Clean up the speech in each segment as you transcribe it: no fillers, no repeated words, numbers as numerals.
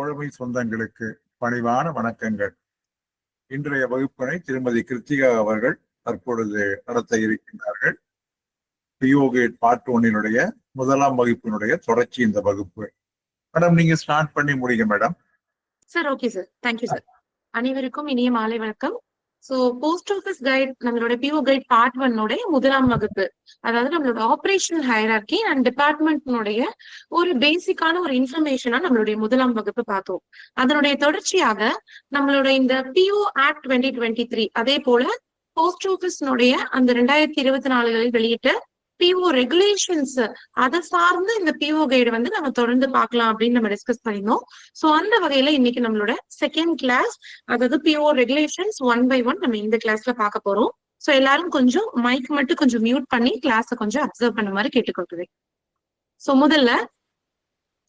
தோழமை சொந்தங்களுக்கு பணிவான வணக்கங்கள். இன்றைய வகுப்பினை திருமதி கிருத்திகா அவர்கள் தற்பொழுது நடத்த இருக்கின்றார்கள். பிஓகேட் பார்ட் 1 முதலாம் வகுப்பினுடைய தொடர்ச்சி இந்த வகுப்பு. மேடம், நீங்க ஸ்டார்ட் பண்ணி முடிங்க madam. Sir, okay sir, thank you sir. அனைவருக்கும் இனிய மாலை வணக்கம். சோ போஸ்ட் ஆஃபீஸ் கைட், நம்மளோட பிஓ கைட் பார்ட் 1 முதலாம் வகுப்பு, அதாவது நம்மளோட ஆபரேஷனல் ஹையரார்கி அண்ட் டிபார்ட்மெண்ட்னுடைய ஒரு பேசிக்கான ஒரு இன்ஃபர்மேஷனா நம்மளுடைய முதலாம் வகுப்பு பார்த்தோம். அதனுடைய தொடர்ச்சியாக நம்மளோட இந்த பிஓ ஆக்ட் 2023, அதே போல போஸ்ட் ஆஃபீஸ்னுடைய அந்த 2024 வெளியிட்ட பிஓ ரெகுலேஷன்ஸ், அதை சார்ந்து இந்த பிஓ கைடு நம்ம தொடர்ந்து பார்க்கலாம் அப்படின்னு நம்ம டிஸ்கஸ் பண்ணிருந்தோம். சோ அந்த வகையில இன்னைக்கு நம்மளோட செகண்ட் கிளாஸ், அதாவது பிஓ ரெகுலேஷன்ஸ் 1 by 1 நம்ம இந்த கிளாஸ்ல பார்க்க போறோம். சோ எல்லாரும் கொஞ்சம் மைக் மட்டும் கொஞ்சம் மியூட் பண்ணி கிளாஸை கொஞ்சம் அப்சர்வ் பண்ண மாதிரி கேட்டுக்கொள்கிறேன். சோ முதல்ல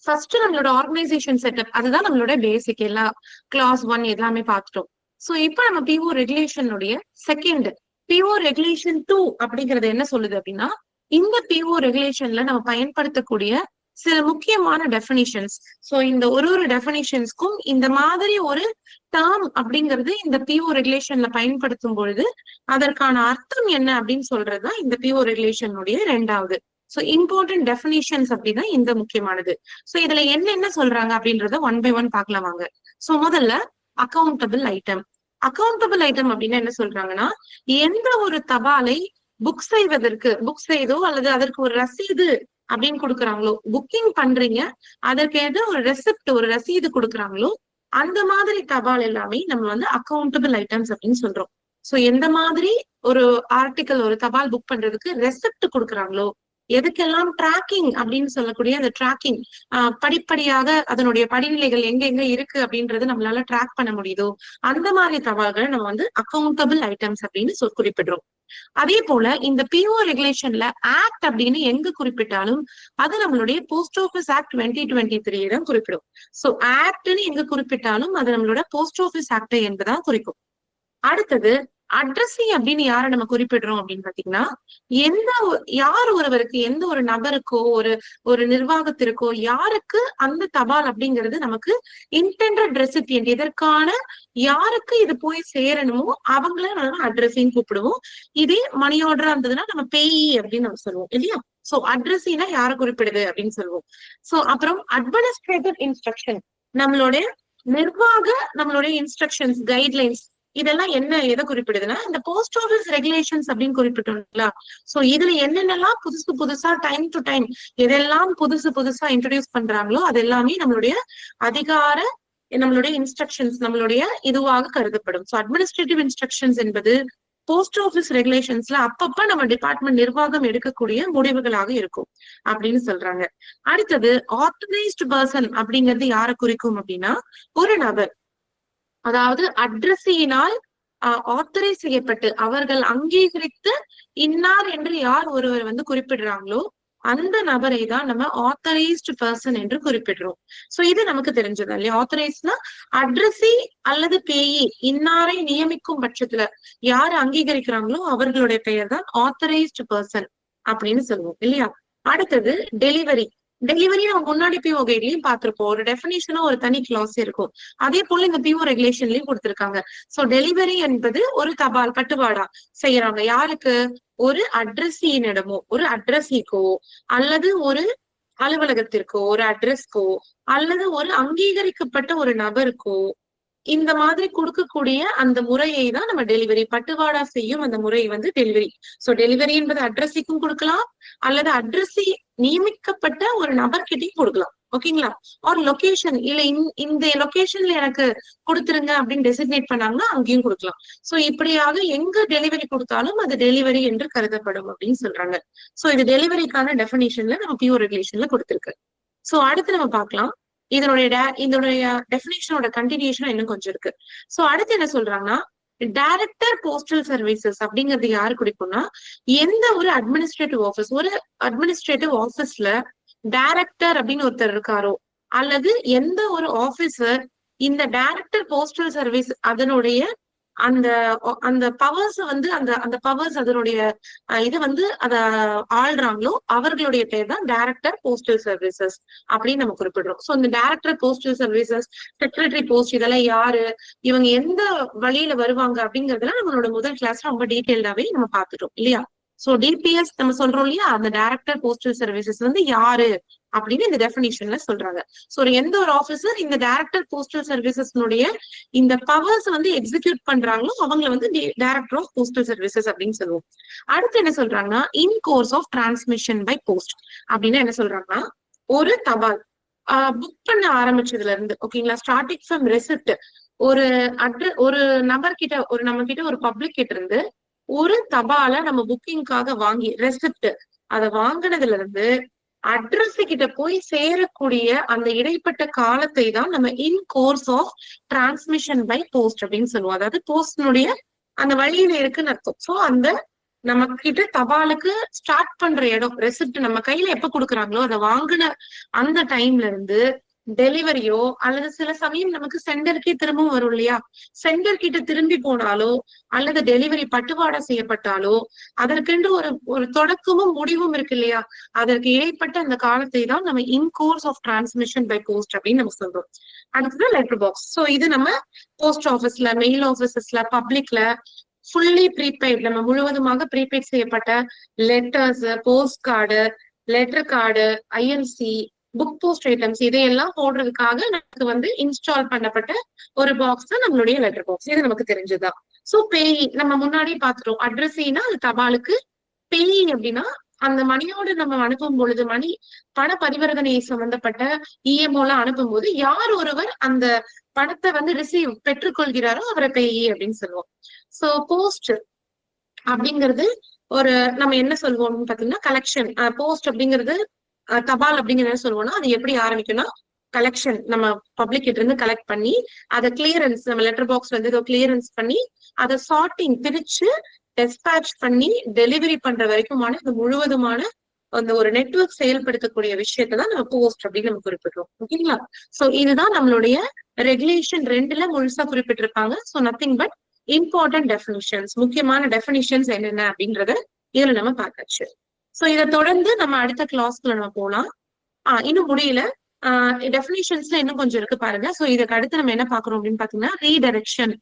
ஃபர்ஸ்ட் நம்மளோட ஆர்கனைசேஷன் செட்டப், அதுதான் நம்மளோட பேசிக். எல்லா கிளாஸ் 1 எல்லாமே பார்த்துட்டோம். சோ இப்போ நம்ம பிஓ ரெகுலேஷனுடைய செகண்ட் பிஓ ரெகுலேஷன் 2 அப்படிங்கறது என்ன சொல்லுது அப்படின்னா, இந்த பிஓ ரெகுலேஷன்ல நம்ம பயன்படுத்தக்கூடிய சில முக்கியமான டெஃபினிஷன்ஸ். சோ இந்த ஒரு டெஃபினிஷன்ஸ்க்கும் இந்த மாதிரி ஒரு டேர்ம் அப்படிங்கிறது இந்த பிஓ ரெகுலேஷன்ல பயன்படுத்தும் பொழுது அதற்கான அர்த்தம் என்ன அப்படின்னு சொல்றதுதான் இந்த பிஓ ரெகுலேஷனுடைய 2வது. சோ இம்பார்ட்டன்ட் டெஃபினிஷன்ஸ் அப்படின்னா இந்த முக்கியமானது. சோ இதுல என்ன சொல்றாங்க அப்படின்றத 1 by 1 பார்க்கலாம் வாங்க. சோ முதல்ல அக்கௌண்டபிள் ஐட்டம். அக்கௌண்டபிள் ஐட்டம் அப்படின்னா என்ன சொல்றாங்கன்னா, எந்த ஒரு தபாலை புக் செய்தோ அல்லது அதற்கு ஒரு ரசீது அப்படின்னு கொடுக்குறாங்களோ, புக்கிங் பண்றீங்க, அதற்கு ஏதோ ஒரு ரெசிப்ட், ஒரு ரசீது கொடுக்குறாங்களோ, அந்த மாதிரி தபால் எல்லாமே நம்ம அக்கௌண்டபிள் ஐட்டம்ஸ் அப்படின்னு சொல்றோம். சோ எந்த மாதிரி ஒரு ஆர்டிக்கல், ஒரு தபால் புக் பண்றதுக்கு ரெசிப்ட் கொடுக்குறாங்களோ, எதுக்கெல்லாம் டிராக்கிங் அப்படின்னு சொல்லக்கூடிய அந்த டிராக்கிங், படிப்படியாக அதனுடைய படிநிலைகள் எங்க இருக்கு அப்படின்றது நம்மளால ட்ராக் பண்ண முடியுதோ, அந்த மாதிரி தபால்களை நம்ம அக்கௌண்டபிள் ஐட்டம்ஸ் அப்படின்னு குறிப்பிடுறோம். அதே போல இந்த பிஓ ரெகுலேஷன்ல ஆக்ட் அப்படின்னு எங்க குறிப்பிட்டாலும் அது நம்மளுடைய போஸ்ட் ஆஃபீஸ் ஆக்ட் 2023 தான் குறிப்பிடும். சோ ஆக்ட்னு எங்க குறிப்பிட்டாலும் அது நம்மளோட போஸ்ட் ஆஃபீஸ் ஆக்ட் என்பதான் குறிக்கும். அடுத்தது அட்ரஸி அப்படின்னு யாரை நம்ம குறிப்பிடுறோம் அப்படின்னு பாத்தீங்கன்னா, யார் ஒருவருக்கு, எந்த ஒரு நபருக்கோ, ஒரு நிர்வாகத்திற்கோ, யாருக்கு அந்த தபால் அப்படிங்கிறது நமக்கு இன்டெண்டட் ரெசிபியன்ட், இதற்கான யாருக்கு இது போய் சேரணுமோ அவங்கள நம்ம அட்ரஸின்னு கூப்பிடுவோம். இதே மணி ஆர்டரா இருந்ததுன்னா நம்ம பேயி அப்படின்னு நம்ம சொல்லுவோம் இல்லையா. சோ அட்ரஸினா யாரை குறிப்பிடுது அப்படின்னு சொல்லுவோம். சோ அப்புறம் அட்மினிஸ்ட்ரேட்டிவ் இன்ஸ்ட்ரக்ஷன், நம்மளுடைய நம்மளுடைய இன்ஸ்ட்ரக்ஷன்ஸ், கைட்லைன்ஸ், இதெல்லாம் எதை குறிப்பிடுதுன்னா இந்த போஸ்ட் ஆஃபீஸ் ரெகுலேஷன்ஸ் அப்படின்னு குறிப்பிட்டோம்ல. சோ இதுல என்னென்னலாம் புதுசா டைம் டு டைம் எதெல்லாம் புதுசா இன்ட்ரோடியூஸ் பண்றாங்களோ அது எல்லாமே நம்மளுடைய நம்மளுடைய இன்ஸ்ட்ரக்ஷன்ஸ், நம்மளுடைய இதுவாக கருதப்படும். சோ அட்மினிஸ்ட்ரேட்டிவ் இன்ஸ்ட்ரக்ஷன்ஸ் என்பது போஸ்ட் ஆஃபீஸ் ரெகுலேஷன்ஸ்ல அப்பப்ப நம்ம டிபார்ட்மெண்ட் நிர்வாகம் எடுக்கக்கூடிய முடிவுகளாக இருக்கும் அப்படின்னு சொல்றாங்க. அடுத்தது ஆத்தரைஸ்டு பர்சன் அப்படிங்கிறது யாரை குறிக்கும் அப்படின்னா, ஒரு நபர், அதாவது அட்ரஸியினால் ஆத்தரைஸ் செய்யப்பட்டு அவர்கள் அங்கீகரித்து இன்னார் என்று யார் ஒருவர் குறிப்பிடுறாங்களோ அந்த நபரை தான் நம்ம ஆத்தரைஸ்டு பர்சன் என்று குறிப்பிடுறோம். சோ இது நமக்கு தெரிஞ்சது இல்லையா. ஆத்தரைஸ்னா அட்ரஸி அல்லது பேயி இன்னாரை நியமிக்கும் பட்சத்துல யாரு அங்கீகரிக்கிறாங்களோ அவர்களுடைய பெயர் தான் ஆத்தரைஸ்டு பர்சன் அப்படின்னு சொல்லுவோம் இல்லையா. அடுத்தது டெலிவரி. நம்ம முன்னாடி பிஓ கைட்லயும் பார்த்திருப்போம். ஒரு டெஃபினிஷனா ஒரு தனி கிளாஸ் இருக்கும். அதே போல இந்த பிஓ ரெகுலேஷன்லயும் கொடுத்திருக்காங்க. சோ டெலிவரி என்பது ஒரு தபால் பட்டுவாடா செய்யறாங்க. யாருக்கு? ஒரு அட்ரஸியினிடமோ, ஒரு அட்ரஸிக்கோ, அல்லது ஒரு அலுவலகத்திற்கோ, ஒரு அட்ரஸ்க்கோ, அல்லது ஒரு அங்கீகரிக்கப்பட்ட ஒரு நபருக்கோ இந்த மாதிரி கொடுக்கக்கூடிய அந்த முறையை தான் நம்ம டெலிவரி, பட்டுவாடா செய்யும் அந்த முறை டெலிவரி. சோ டெலிவரி என்பது அட்ரஸிக்கும் கொடுக்கலாம், அல்லது அட்ரஸி நியமிக்கப்பட்ட ஒரு நபர்கிட்டையும் கொடுக்கலாம். ஓகேங்களா. ஒரு லொகேஷன், இல்ல இந்த லொகேஷன்ல எனக்கு கொடுத்துருங்க அப்படின்னு டெசிக்னேட் பண்ணாங்கன்னா அங்கேயும் கொடுக்கலாம். சோ இப்படியாக எங்க டெலிவரி கொடுத்தாலும் அது டெலிவரி என்று கருதப்படும் அப்படின்னு சொல்றாங்க. சோ இது டெலிவரிக்கான டெஃபினிஷன்ல நம்ம பிஓ ரெகுலேஷன்ல கொடுத்திருக்கு. சோ அடுத்து நம்ம பார்க்கலாம். இதனுடைய டெஃபினிஷனோட கண்டினியூஷன் இன்னும் கொஞ்சம் இருக்கு. சோ அடுத்து என்ன சொல்றாங்கன்னா, டைரக்டர் போஸ்டல் சர்வீசஸ் அப்படிங்கிறது யாரு குறிக்கும்னா, எந்த ஒரு அட்மினிஸ்ட்ரேட்டிவ் ஆபீஸ்ல டைரக்டர் அப்படின்னு ஒருத்தர் இருக்காரோ, அல்லது எந்த ஒரு ஆபீசர் இந்த டைரக்டர் போஸ்டல் சர்வீஸ் அதனுடைய அந்த அந்த பவர்ஸ் வந்து அந்த அந்த பவர்ஸ் அதனுடைய இது வந்து அத ஆள்றாங்களோ அவர்களுடைய பேர் தான் டைரக்டர் போஸ்டல் சர்வீசஸ் அப்படின்னு நம்ம குறிப்பிடுறோம். சோ இந்த director postal services, secretary post, இதெல்லாம் யாரு, இவங்க எந்த வழியில வருவாங்க அப்படிங்கறதுல நம்மளோட முதல் கிளாஸ்ல ரொம்ப டீடைல்டாவே நம்ம பாத்துட்டோம் இல்லையா? சோ டிபிஎஸ் நம்ம சொல்றோம் இல்லையா, அந்த டைரக்டர் போஸ்டல் சர்வீசஸ் வந்து யாரு அப்படின்னு இந்த டெபினிஷன்ல சொல்றாங்க. சோ எந்த ஒரு ஆபீசர் இந்த டைரக்டர் போஸ்டல் சர்வீசஸ்னுடைய இந்த பவர்ஸ் வந்து எக்ஸிக்யூட் பண்றாங்களோ அவங்களை வந்து டைரக்டர் ஆஃப் போஸ்டல் சர்வீசஸ் அப்படின்னு சொல்லுவோம். அடுத்து என்ன சொல்றாங்கன்னா, in course of transmission by post அப்படின்னு என்ன சொல்றாங்கன்னா, ஒரு தபால் புக் பண்ண ஆரம்பிச்சதுல இருந்து, ஓகேங்களா, ஸ்டார்டிங் ஃப்ரம் ரெசிப்ட், ஒரு ஒரு நபர் கிட்ட, ஒரு நம்ம கிட்ட ஒரு பப்ளிக் கிட்ட இருந்து ஒரு தபால நம்ம புக்கிங்காக வாங்கி ரெசிப்ட் அதை வாங்கினதுல இருந்து அட்ரஸ் கிட்ட போய் சேரக்கூடிய அந்த இடைப்பட்ட காலத்தை தான் நம்ம in course of transmission by post அப்படின்னு சொல்லுவோம். அதாவது போஸ்டினுடைய அந்த வழியில இருக்குன்னு அர்த்தம். சோ அந்த நம்ம கிட்ட தபாலுக்கு ஸ்டார்ட் பண்ற இடம், ரெசிப்ட் நம்ம கையில எப்ப கொடுக்குறாங்களோ அதை வாங்கின அந்த டைம்ல இருந்து டெலிவரியோ அல்லது சில சமயம் நமக்கு சென்டருக்கே திரும்பவும் வரும் இல்லையா, சென்டர் கிட்ட திரும்பி போனாலோ அல்லது டெலிவரி பட்டுவாடா செய்யப்பட்டாலோ அதற்கென்று ஒரு தொடக்கமும் முடிவும் இருக்கு இல்லையா, அதற்கு இடைப்பட்ட அந்த காலத்தை தான் நம்ம in course of transmission by post அப்படின்னு நம்ம சொல்றோம். அடுத்தது லெட்டர் பாக்ஸ். சோ இது நம்ம போஸ்ட் ஆபீஸ்ல, மெயில் ஆபீசஸ்ல, பப்ளிக்ல ஃபுல்லி ப்ரீபெய்ட், நம்ம முழுவதுமாக ப்ரீபெய்ட் செய்யப்பட்ட letters, post card, letter card, INC, book post items இதையெல்லாம் போடுறதுக்காக நமக்கு வந்து இன்ஸ்டால் பண்ணப்பட்ட ஒரு பாக்ஸ் தான் நம்மளுடைய லெட்டர் பாக்ஸ். இது நமக்கு தெரிஞ்சதுதான். சோ பேயி நம்ம முன்னாடி பாத்துட்டோம். அட்ரஸினா அது தபாலுக்கு, பேயி அப்படின்னா அந்த மணியோடு நம்ம அனுப்பும் பொழுது, மணி பண பரிவர்த்தனை சம்பந்தப்பட்ட இஎம்ஓ எல்லாம் அனுப்பும் போது யார் ஒருவர் அந்த பணத்தை வந்து ரிசீவ் பெற்றுக்கொள்கிறாரோ அவரை பேயி அப்படின்னு சொல்லுவோம். சோ போஸ்ட் அப்படிங்கிறது ஒரு நம்ம என்ன சொல்லுவோம்னு பாத்தீங்கன்னா கலெக்ஷன். போஸ்ட் அப்படிங்கிறது தபால் அப்படிங்கிறத சொல்லுவோம்னா அது எப்படி ஆரம்பிக்கும்னா, கலெக்ஷன் நம்ம பப்ளிக் கிட்ட இருந்து கலெக்ட் பண்ணி அதை கிளியரன்ஸ், நம்ம லெட்டர் பாக்ஸ் வந்து கிளியரன்ஸ் பண்ணி அதை சார்ட்டிங் பிரிச்சு டெஸ்பேட்ச் பண்ணி டெலிவரி பண்ற வரைக்குமான இது முழுவதுமான அந்த ஒரு நெட்வொர்க் செயல்படுத்தக்கூடிய விஷயத்தான் நம்ம போஸ்ட் அப்படின்னு நம்ம குறிப்பிடுறோம். ஓகேங்களா? சோ இதுதான் நம்மளுடைய ரெகுலேஷன் 2ல முழுசா குறிப்பிட்டிருப்பாங்க. So nothing but important definitions, முக்கியமான டெஃபினிஷன்ஸ் என்னென்ன அப்படின்றத இதுல நம்ம பார்த்தாச்சு. சோ இதை தொடர்ந்து நம்ம அடுத்த கிளாஸ்க்குள்ள நம்ம போலாம். இன்னும் முடியல, டெஃபினிஷன்ஸ்ல இன்னும் கொஞ்சம் இருக்கு பாருங்க. சோ இதுக்கு அடுத்து நம்ம என்ன பாக்குறோம் அப்படின்னு பாத்தீங்கன்னா ரீடைரக்ஷன்.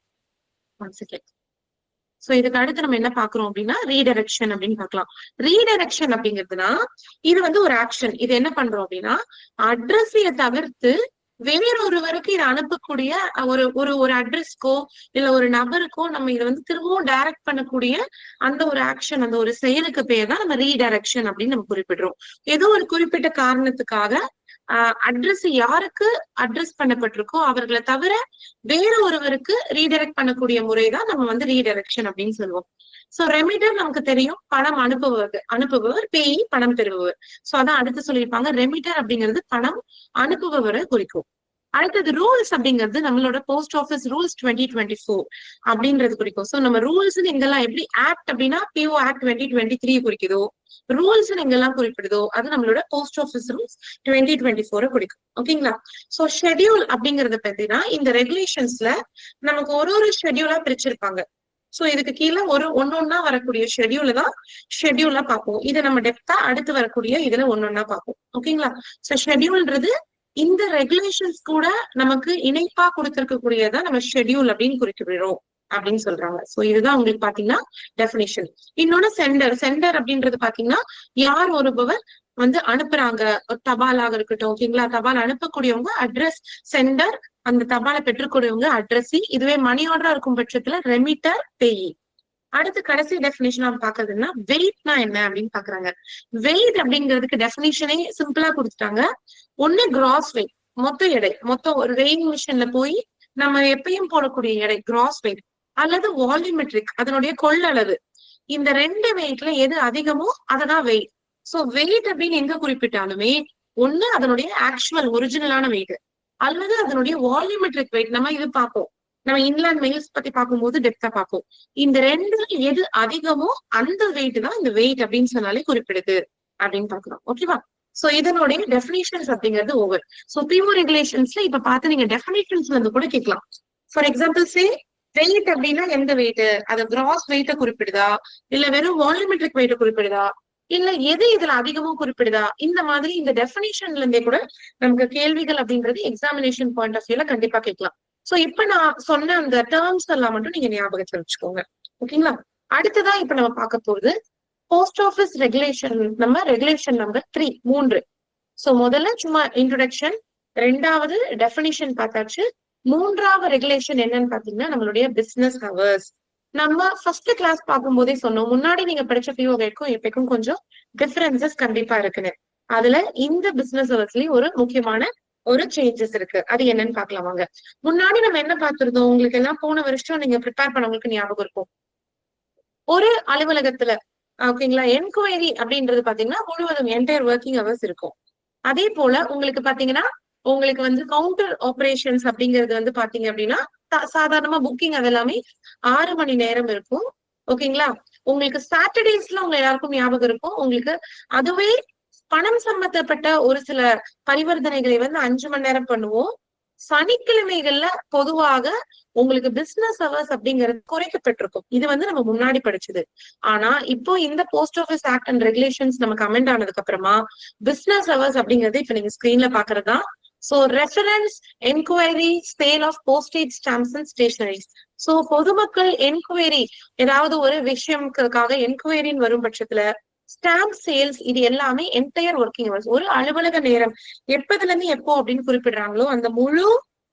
சோ இதுக்கு அடுத்து நம்ம என்ன பாக்குறோம் அப்படின்னா ரீடைரக்ஷன் அப்படின்னு பாக்கலாம். ரீடைரக்ஷன் அப்படிங்கிறதுனா இது வந்து ஒரு ஆக்ஷன். இது என்ன பண்றோம் அப்படின்னா, அட்ரஸைய தவிர்த்து வேறொருவருக்கு இதை அனுப்பக்கூடிய ஒரு அட்ரஸ்க்கோ இல்ல ஒரு நபருக்கோ நம்ம இதை வந்து திரும்பவும் டைரக்ட் பண்ணக்கூடிய அந்த ஒரு ஆக்ஷன், அந்த ஒரு செயலுக்கு பேர் தான் நம்ம ரீடைரக்ஷன் அப்படின்னு நம்ம குறிப்பிடுறோம். ஏதோ ஒரு குறிப்பிட்ட காரணத்துக்காக அட்ரஸ் யாருக்கு அட்ரஸ் பண்ணப்பட்டிருக்கோ அவர்களை தவிர வேற ஒருவருக்கு ரீடைரக்ட் பண்ணக்கூடிய முறைதான் நம்ம வந்து ரீடைரக்ஷன் அப்படின்னு சொல்லுவோம். சோ ரெமிட்டர் நமக்கு தெரியும், பணம் அனுப்புபவர், பேயி பணம் பெறுபவர். சோ அதான் அடுத்து சொல்லியிருப்பாங்க, ரெமிட்டர் அப்படிங்கிறது பணம் அனுப்புபவரை குறிக்கும். அடுத்தது ரூல்ஸ் அப்படிங்கிறது நம்மளோட போஸ்ட் ஆஃபீஸ் ரூல்ஸ் 2024 அப்படின்றது குறிக்கும். சோ நம்ம ரூல்ஸ் எங்கெல்லாம் எப்படி ஆக்ட் அப்படின்னா பிஓ ஆக்ட் 2023 குறிக்குதோ, ரூல்ஸ் எங்கெல்லாம் குறிப்பிடுதோ அது நம்மளோட போஸ்ட் ஆஃபீஸ் ரூல்ஸ் 2024 குறிக்கும். ஓகேங்களா? சோ ஷெட்யூல் அப்படிங்கறத பத்தினா இந்த ரெகுலேஷன்ஸ்ல நமக்கு ஒரு ஷெட்யூலா பிரிச்சிருப்பாங்க. சோ இதுக்கு கீழே ஒன்னொன்னா வரக்கூடிய ஷெட்யூல தான் ஷெட்யூலா பார்ப்போம். இதை நம்ம டெப்தா அடுத்து வரக்கூடிய இதுல ஒன்னொன்னா பார்ப்போம். ஓகேங்களா? சோ ஷெட்யூல்ன்றது இந்த ரெகுலேஷன்ஸ் கூட நமக்கு இணைப்பா கொடுத்திருக்கக்கூடியதான் நம்ம ஷெட்யூல் அப்படின்னு குறிப்பிடுறோம் அப்படின்னு சொல்றாங்க. சோ இதுதான் உங்களுக்கு பாத்தீங்கன்னா டெஃபினிஷன். இன்னொன்னு சென்டர் அப்படின்றது பாத்தீங்கன்னா யார் ஒருபவர் வந்து அனுப்புறாங்க, தபாலாக இருக்கட்டும். ஓகேங்களா? தபால் அனுப்பக்கூடியவங்க அட்ரஸ் சென்டர், அந்த தபாலை பெற்றுக்கூடியவங்க அட்ரஸி. இதுவே மணி ஆர்டரா இருக்கும் பட்சத்துல ரெமிட்டர், பேயி. அடுத்து கடைசி டெஃபினிஷன் நம்ம பாக்குறதுன்னா வெயிட்னா என்ன அப்படின்னு பாக்குறாங்க. வெயிட் அப்படிங்கிறதுக்கு டெஃபினிஷனே சிம்பிளா கொடுத்துட்டாங்க. ஒண்ணு கிராஸ் வெயிட், மொத்த எடை, மொத்தம் ஒரு வெயிங் மிஷின்ல போய் நம்ம எப்பயும் போடக்கூடிய எடை கிராஸ் வெயிட், அல்லது வால்யூமெட்ரிக் அதனுடைய கொள்ளளவு. இந்த 2 வெயிட்ல எது அதிகமோ அததான் வெயிட். சோ வெயிட் அப்படின்னு எங்க குறிப்பிட்டாலுமே ஒண்ணு அதனுடைய ஆக்சுவல் ஒரிஜினலான வெயிட், அல்லது அதனுடைய வால்யூமெட்ரிக் வெயிட். நம்ம இது பார்ப்போம், நம்ம இன்லேண்ட் மெயில்ஸ் பத்தி பார்க்கும்போது டெப்தா பார்ப்போம். இந்த 2 எது அதிகமோ அந்த வெயிட் தான் இந்த வெயிட் அப்படின்னு சொன்னாலே குறிப்பிடுது அப்படின்னு பாக்குறோம். ஓகேவா? சோ இதனுடைய டெஃபினிஷன்ஸ் அப்படிங்கிறது ஓவர். சோ பிஓ ரெகுலேஷன்ஸ்ல இப்ப பார்த்து நீங்க டெஃபினிஷன்ஸ்ல இருந்து கூட கேட்கலாம். ஃபார் எக்ஸாம்பிள் சே வெயிட் அப்படின்னா எந்த வெயிட், அது கிராஸ் வெயிட்ட குறிப்பிடுதா, இல்ல வெறும் வால்யூமெட்ரிக் வெயிட்ட குறிப்பிடுதா, இல்ல எது இதுல அதிகமா குறிப்பிடுதா, இந்த மாதிரி இந்த டெபினிஷன்ல இருந்தே கூட நமக்கு கேள்விகள் அப்படின்றது எக்ஸாமினேஷன் பாயிண்ட் ஆஃப் வியூல கண்டிப்பா கேட்கலாம். சோ இப்ப நான் சொன்ன அந்த டேர்ம்ஸ் எல்லாம் மட்டும் நீங்க ஞாபகத்துல வச்சுக்கோங்க. ஓகேங்களா? அடுத்ததா இப்ப நம்ம பார்க்க போறது போஸ்ட் ஆபீஸ் ரெகுலேஷன். நம்ம ரெகுலேஷன் நம்பர் 3. சோ முதல்ல சும்மா இன்ட்ரோடக்ஷன், ரெண்டாவது டெபினிஷன் பார்த்தாச்சு, மூன்றாவது ரெகுலேஷன் என்னன்னு பாத்தீங்கன்னா நம்மளுடைய பிசினஸ் ஹவர்ஸ். நம்ம ஃபர்ஸ்ட் கிளாஸ் பார்க்கும் போதே சொன்னோம், முன்னாடி நீங்க படிச்ச பிஓ கைட்க்கும் இப்பக்கும் கொஞ்சம் டிஃபரன்சஸ் கண்டிப்பா இருக்குன்னு. அதுல இந்த பிசினஸ் ஹவர்ஸ்லயும் ஒரு முக்கியமான ஒரு சேஞ்சஸ் இருக்கு. அது என்னன்னு பாக்கலாம் வாங்க. முன்னாடி நம்ம என்ன பார்த்திருந்தோம், உங்களுக்கு எல்லாம் போன வருஷம் நீங்க ப்ரிப்பேர் பண்ணவங்களுக்கு ஞாபகம் இருக்கும். ஒரு அலுவலகத்துல ஓகேங்களா, என்கொயரி அப்படின்றது பாத்தீங்கன்னா முழுவதும் என்டையர் ஒர்க்கிங் ஹவர்ஸ் இருக்கும். அதே போல உங்களுக்கு பாத்தீங்கன்னா உங்களுக்கு வந்து கவுண்டர் ஆபரேஷன்ஸ் அப்படிங்கிறது வந்து பாத்தீங்க அப்படின்னா சாதாரணமா புக்கிங் அது எல்லாமே 6 மணி நேரம் இருக்கும். ஓகேங்களா? உங்களுக்கு சாட்டர்டேஸ்ல உங்க எல்லாருக்கும் ஞாபகம் இருக்கும், உங்களுக்கு அதுவே பணம் சம்பந்தப்பட்ட ஒரு சில பரிவர்த்தனைகளை வந்து 5 மணி நேரம் பண்ணுவோம். சனிக்கிழமைகள்ல பொதுவாக உங்களுக்கு பிசினஸ் ஹவர்ஸ் அப்படிங்கிறது குறைக்கப்பட்டிருக்கும். இது வந்து நம்ம முன்னாடி படிச்சது. ஆனா இப்போ இந்த post office act and regulations நமக்கு அமெண்ட் ஆனதுக்கு அப்புறமா பிசினஸ் ஹவர்ஸ் அப்படிங்கிறது இப்ப நீங்க ஸ்கிரீன்ல பாக்குறதா. So reference enquiry sale of postage stamps and stationeries. So பொதுமக்கள் என்கொயரி ஏதாவது ஒரு விஷயம்க்காக என்கொயரின்னு வரும் பட்சத்துல ஸ்டாம்ப் சேல்ஸ் இது எல்லாமே என்டையர் ஒர்க்கிங் ஹவர்ஸ், ஒரு அலுவலக நேரம் எப்பதுல இருந்து எப்போ அப்படின்னு குறிப்பிடுறாங்களோ அந்த முழு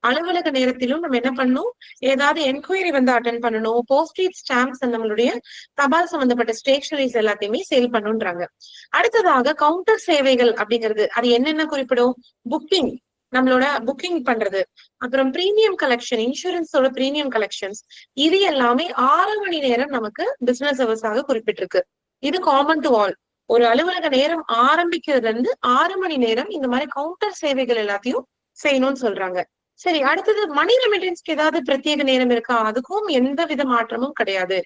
அலுவலக நேரத்திலும் நம்ம என்ன பண்ணணும், ஏதாவது என்கொயரி வந்து அட்டென்ட் பண்ணணும். போஸ்டேஜ் ஸ்டாம்ப்ஸ் நம்மளுடைய தபால் சம்பந்தப்பட்ட ஸ்டேஷனரிஸ் எல்லாத்தையுமே சேல் பண்ணுன்றாங்க. அடுத்ததாக கவுண்டர் சேவைகள் அப்படிங்கிறது அது என்னென்ன குறிப்பிடும், புக்கிங், நம்மளோட புக்கிங் பண்றது, அப்புறம் பிரீமியம் கலெக்ஷன், இன்சூரன்ஸோட பிரீமியம் கலெக்ஷன்ஸ், இது எல்லாமே 6 மணி நேரம் நமக்கு பிசினஸ் ஹவர்ஸாக குறிப்பிட்டிருக்கு. இது காமன் டு ஆல். ஒரு அலுவலக நேரம் ஆரம்பிக்கிறதுல இருந்து 6 மணி நேரம் இந்த மாதிரி கவுண்டர் சேவைகள் எல்லாத்தையும் செய்யணும்னு சொல்றாங்க. சரி, அடுத்தது மணி ரெமிட்டன்ஸ்க்கு ஏதாவது பிரத்யேக நேரம் இருக்கா? அதுக்கும் எந்த வித மாற்றமும் கிடையாது.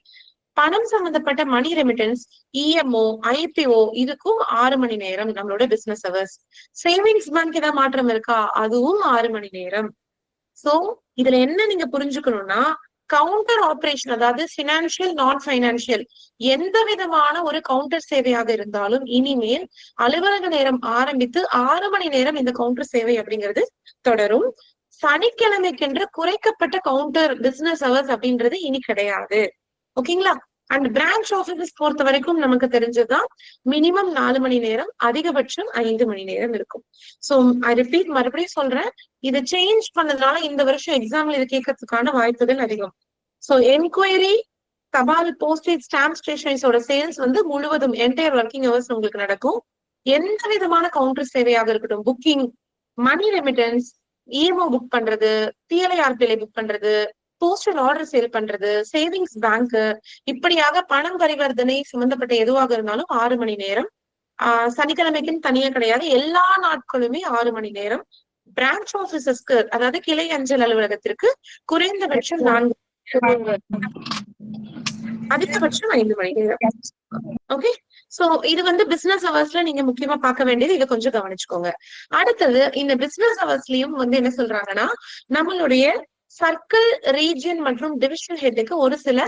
பணம் சம்பந்தப்பட்ட மணி ரெமிட்டன்ஸ், இஎம்ஓ, ஐபிஓ இதுக்கும் 6 மணி நேரம் நம்மளோட பிசினஸ் ஹவர்ஸ். சேவிங்ஸ் பேங்க் ஏதாவது மாற்றம் இருக்கா? அதுவும் 6 மணி நேரம். சோ இதுல என்ன நீங்க புரிஞ்சுக்கணும்னா, கவுண்டர் ஆபரேஷன் அதாவது பினான்சியல் நான் பைனான்சியல் எந்த விதமான ஒரு கவுண்டர் சேவையாக இருந்தாலும் இனிமேல் அலுவலக நேரம் ஆரம்பித்து 6 மணி நேரம் இந்த கவுண்டர் சேவை அப்படிங்கிறது தொடரும். சனிக்கிழமைக்கென்று குறைக்கப்பட்ட கவுண்டர் பிசினஸ் ஹவர்ஸ் அப்படின்றது இனி கிடையாது. ஓகேங்களா? அண்ட் பிரான்ச் ஆபீஸ் பொறுத்த வரைக்கும் நமக்கு தெரிஞ்சதுதான் மினிமம் 4 மணி நேரம், அதிகபட்சம் 5 மணி நேரம் இருக்கும். சோ ஐ ரிப்பீட், மறுபடியும் சொல்றேன், இதை சேஞ்ச் பண்ணதுனால இந்த வருஷம் எக்ஸாம்ல இது கேட்கறதுக்கான வாய்ப்புகள் அதிகம். சோ என்கொயரி, தபால், போஸ்டேஜ், ஸ்டாம்ப் ஸ்டேஷனரிஸோட சேல்ஸ் வந்து முழுவதும் என்டையர் ஒர்க்கிங் ஹவர்ஸ் உங்களுக்கு நடக்கும். எந்த விதமான கவுண்டர் சேவையாக இருக்கட்டும், புக்கிங், மணி ரெமிட்டன்ஸ், இஎம்ஓ புக் பண்றது, பிஎல்ஐஆர்பிஎல்ஐ புக் பண்றது, போஸ்டல் ஆர்டர் சேல் பண்றது, சேவிங்ஸ் பேங்க், இப்படியாக பணம் பரிவர்த்தனை சம்பந்தப்பட்ட எதுவாக இருந்தாலும் 6 மணி நேரம். சனிக்கிழமைக்குன்னு தனியா கிடையாது, எல்லா நாட்களுமே 6 மணி நேரம். பிரான்ச் ஆபீசஸ்க்கு அதாவது கிளை அஞ்சல் அலுவலகத்திற்கு குறைந்தபட்சம் 4, அதிகபட்சம் 5 மணி நேரம். ஓகே, சோ இது வந்து பிசினஸ் ஹவர்ஸ்ல நீங்க முக்கியமா பார்க்க வேண்டியது, இதை கொஞ்சம் கவனிச்சுக்கோங்க. அடுத்தது இந்த பிசினஸ் ஹவர்ஸ்லயும் வந்து என்ன சொல்றாங்கன்னா, நம்மளுடைய சர்க்கிள், ரீஜியன் மற்றும் டிவிஷனல் ஹெட்டுக்கு ஒரு சில